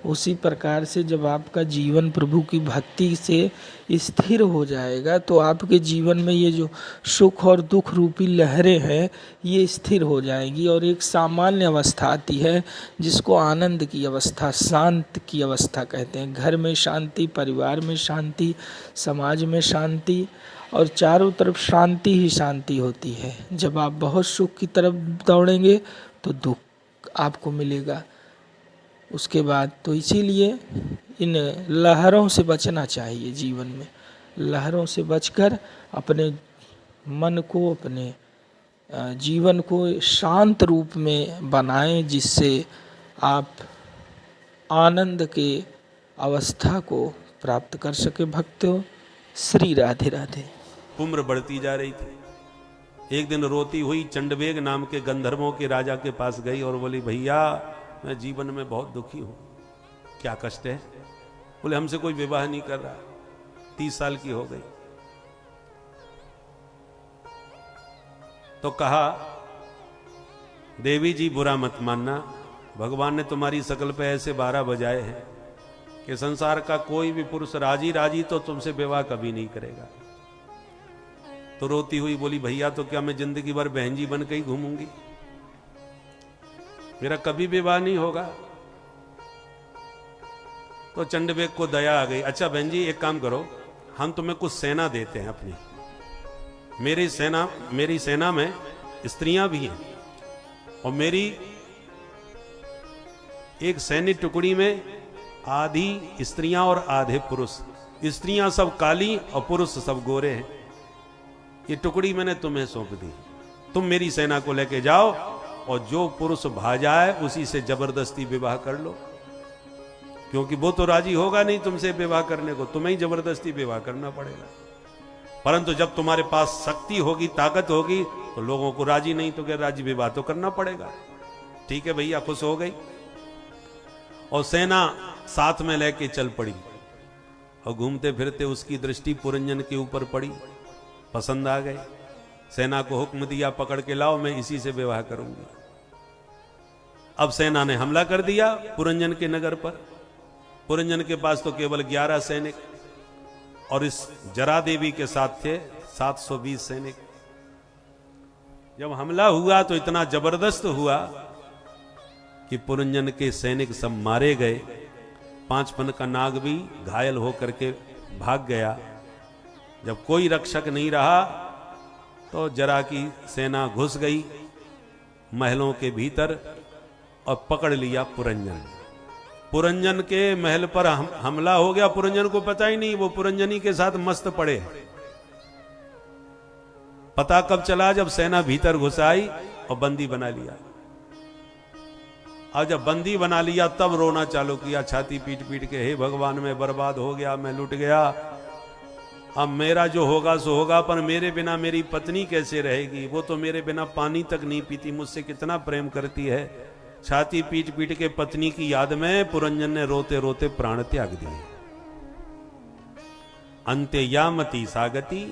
उसी प्रकार से जब आपका जीवन प्रभु की भक्ति से स्थिर हो जाएगा तो आपके जीवन में ये जो सुख और दुख रूपी लहरें हैं ये स्थिर हो जाएगी, और एक सामान्य अवस्था आती है जिसको आनंद की अवस्था, शांत की अवस्था कहते हैं। घर में शांति, परिवार में शांति, समाज में शांति, और चारों तरफ शांति ही शांति होती है। जब आप बहुत सुख की तरफ दौड़ेंगे तो दुख आपको मिलेगा उसके बाद। तो इसीलिए इन लहरों से बचना चाहिए जीवन में। लहरों से बचकर अपने मन को, अपने जीवन को शांत रूप में बनाएं, जिससे आप आनंद के अवस्था को प्राप्त कर सके। भक्तों, श्री राधे राधे। उम्र बढ़ती जा रही थी। एक दिन रोती हुई चंडवेग नाम के गंधर्वों के राजा के पास गई और बोली, भैया मैं जीवन में बहुत दुखी हूं। क्या कष्ट है? बोले, हमसे कोई विवाह नहीं कर रहा, 30 साल की हो गई। तो कहा, देवी जी बुरा मत मानना, भगवान ने तुम्हारी शकल पे ऐसे 12 बजाए हैं कि संसार का कोई भी पुरुष राजी राजी तो तुमसे विवाह कभी नहीं करेगा। तो रोती हुई बोली, भैया तो क्या मैं जिंदगी भर बहन जी बन के ही घूमूंगी, मेरा कभी विवाह नहीं होगा। तो चंडवेग को दया आ गई, अच्छा बहन जी एक काम करो, हम तुम्हें कुछ सेना देते हैं अपनी। मेरी सेना में स्त्रियां भी हैं, और मेरी एक सैन्य टुकड़ी में आधी स्त्रियां और आधे पुरुष। स्त्रियां सब काली और पुरुष सब गोरे हैं। ये टुकड़ी मैंने तुम्हें सौंप दी, तुम मेरी सेना को लेके जाओ, और जो पुरुष भा जाए उसी से जबरदस्ती विवाह कर लो, क्योंकि वो तो राजी होगा नहीं तुमसे विवाह करने को, तुम्हें ही जबरदस्ती विवाह करना पड़ेगा। परंतु जब तुम्हारे पास शक्ति होगी, ताकत होगी, तो लोगों को राजी नहीं तो क्या राजी, विवाह तो करना पड़ेगा। ठीक है भैया, खुश हो गई, और सेना साथ में लेके चल पड़ी। और घूमते फिरते उसकी दृष्टि पुरंजन के ऊपर पड़ी, पसंद आ गए। सेना को हुक्म दिया, पकड़ के लाओ, मैं इसी से विवाह करूंगी। अब सेना ने हमला कर दिया पुरंजन के नगर पर। पुरंजन के पास तो केवल 11 सैनिक, और इस जरा देवी के साथ थे 720 सैनिक। जब हमला हुआ तो इतना जबरदस्त हुआ कि पुरंजन के सैनिक सब मारे गए। 5 पन का नाग भी घायल होकर के भाग गया। जब कोई रक्षक नहीं रहा तो जरा की सेना घुस गई महलों के भीतर और पकड़ लिया पुरंजन। पुरंजन के महल पर हमला हो गया। पुरंजन को पता ही नहीं, वो पुरंजनी के साथ मस्त पड़े। पता कब चला, जब सेना भीतर घुस आई और बंदी बना लिया। और जब बंदी बना लिया तब रोना चालू किया, छाती पीट पीट के, हे भगवान मैं बर्बाद हो गया, मैं लुट गया, अब मेरा जो होगा सो होगा, पर मेरे बिना मेरी पत्नी कैसे रहेगी, वो तो मेरे बिना पानी तक नहीं पीती, मुझसे कितना प्रेम करती है। छाती पीट पीट के पत्नी की याद में पुरंजन ने रोते रोते प्राण त्याग दिए। अंत्य यामति सागति,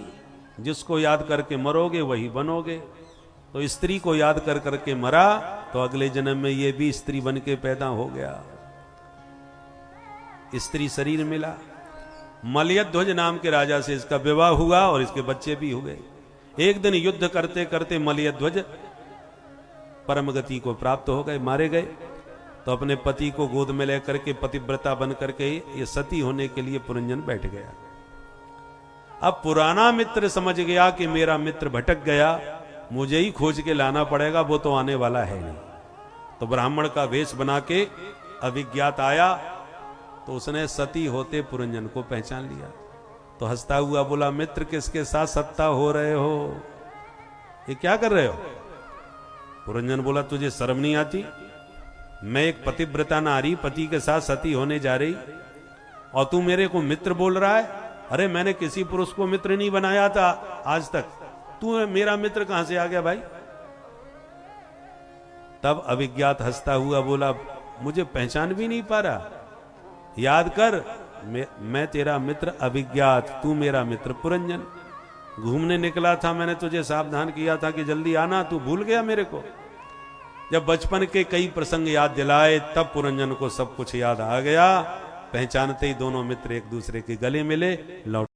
जिसको याद करके मरोगे वही बनोगे। तो स्त्री को याद कर करके मरा तो अगले जन्म में ये भी स्त्री बन के पैदा हो गया, स्त्री शरीर मिला। मलयध्वज नाम के राजा से इसका विवाह हुआ और इसके बच्चे भी हुए। एक दिन युद्ध करते करते मलयध्वज परम गति को प्राप्त हो गए, मारे गए। तो अपने पति को गोद में लेकर के पतिव्रता बन करके ये सती होने के लिए पुरंजन बैठ गया। अब पुराना मित्र समझ गया कि मेरा मित्र भटक गया, मुझे ही खोज के लाना पड़ेगा, वो तो आने वाला है नहीं। तो ब्राह्मण का वेश बना के अभिज्ञात आया, तो उसने सती होते पुरंजन को पहचान लिया। तो हंसता हुआ बोला, मित्र किसके साथ सत्ता हो रहे हो, ये क्या कर रहे हो? पुरंजन बोला, तुझे शर्म नहीं आती? मैं एक पतिव्रता नारी पति के साथ सती होने जा रही और तू मेरे को मित्र बोल रहा है? अरे मैंने किसी पुरुष को मित्र नहीं बनाया था आज तक, तू मेरा मित्र कहां से आ गया भाई? तब अभिज्ञात हंसता हुआ बोला, मुझे पहचान भी नहीं पा रहा, याद कर, मैं तेरा मित्र अभिज्ञात, तू मेरा मित्र पुरंजन। घूमने निकला था, मैंने तुझे सावधान किया था कि जल्दी आना, तू भूल गया मेरे को? जब बचपन के कई प्रसंग याद दिलाए तब पुरंजन को सब कुछ याद आ गया। पहचानते ही दोनों मित्र एक दूसरे के गले मिले, लौट